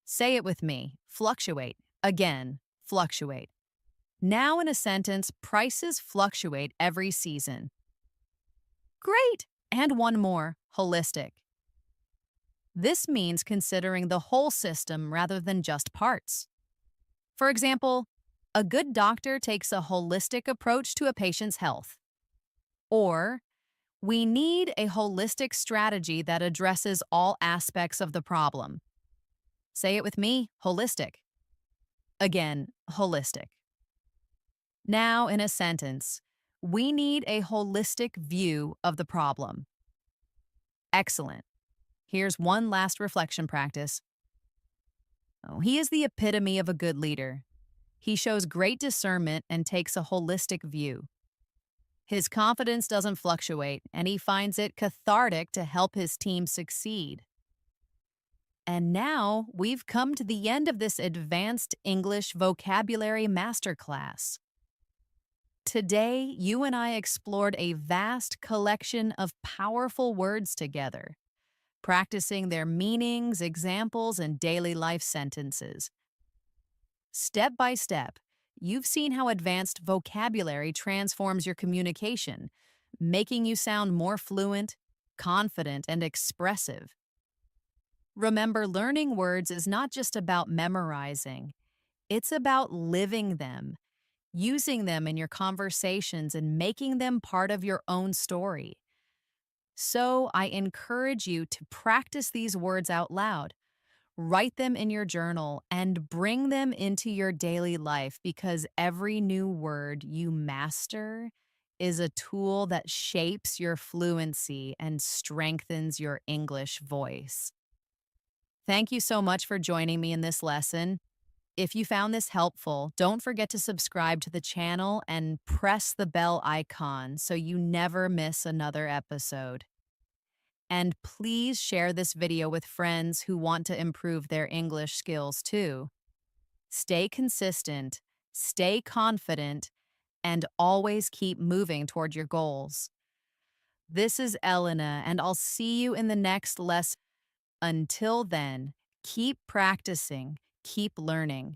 Say it with me. Fluctuate. Again, fluctuate. Now in a sentence, prices fluctuate every season. Great! And one more, holistic. This means considering the whole system rather than just parts. For example, a good doctor takes a holistic approach to a patient's health. Or, we need a holistic strategy that addresses all aspects of the problem. Say it with me, holistic. Again, holistic. Now, in a sentence, we need a holistic view of the problem. Excellent. Here's one last reflection practice. He is the epitome of a good leader. He shows great discernment and takes a holistic view. His confidence doesn't fluctuate, and he finds it cathartic to help his team succeed. And now we've come to the end of this advanced English vocabulary masterclass. Today, you and I explored a vast collection of powerful words together, practicing their meanings, examples, and daily life sentences. Step by step, you've seen how advanced vocabulary transforms your communication, making you sound more fluent, confident, and expressive. Remember, learning words is not just about memorizing. It's about living them, using them in your conversations, and making them part of your own story. So, I encourage you to practice these words out loud. Write them in your journal and bring them into your daily life, because every new word you master is a tool that shapes your fluency and strengthens your English voice. Thank you so much for joining me in this lesson. If you found this helpful, don't forget to subscribe to the channel and press the bell icon so you never miss another episode. And please share this video with friends who want to improve their English skills too. Stay consistent, stay confident, and always keep moving toward your goals. This is Elena, and I'll see you in the next lesson. Until then, keep practicing, keep learning,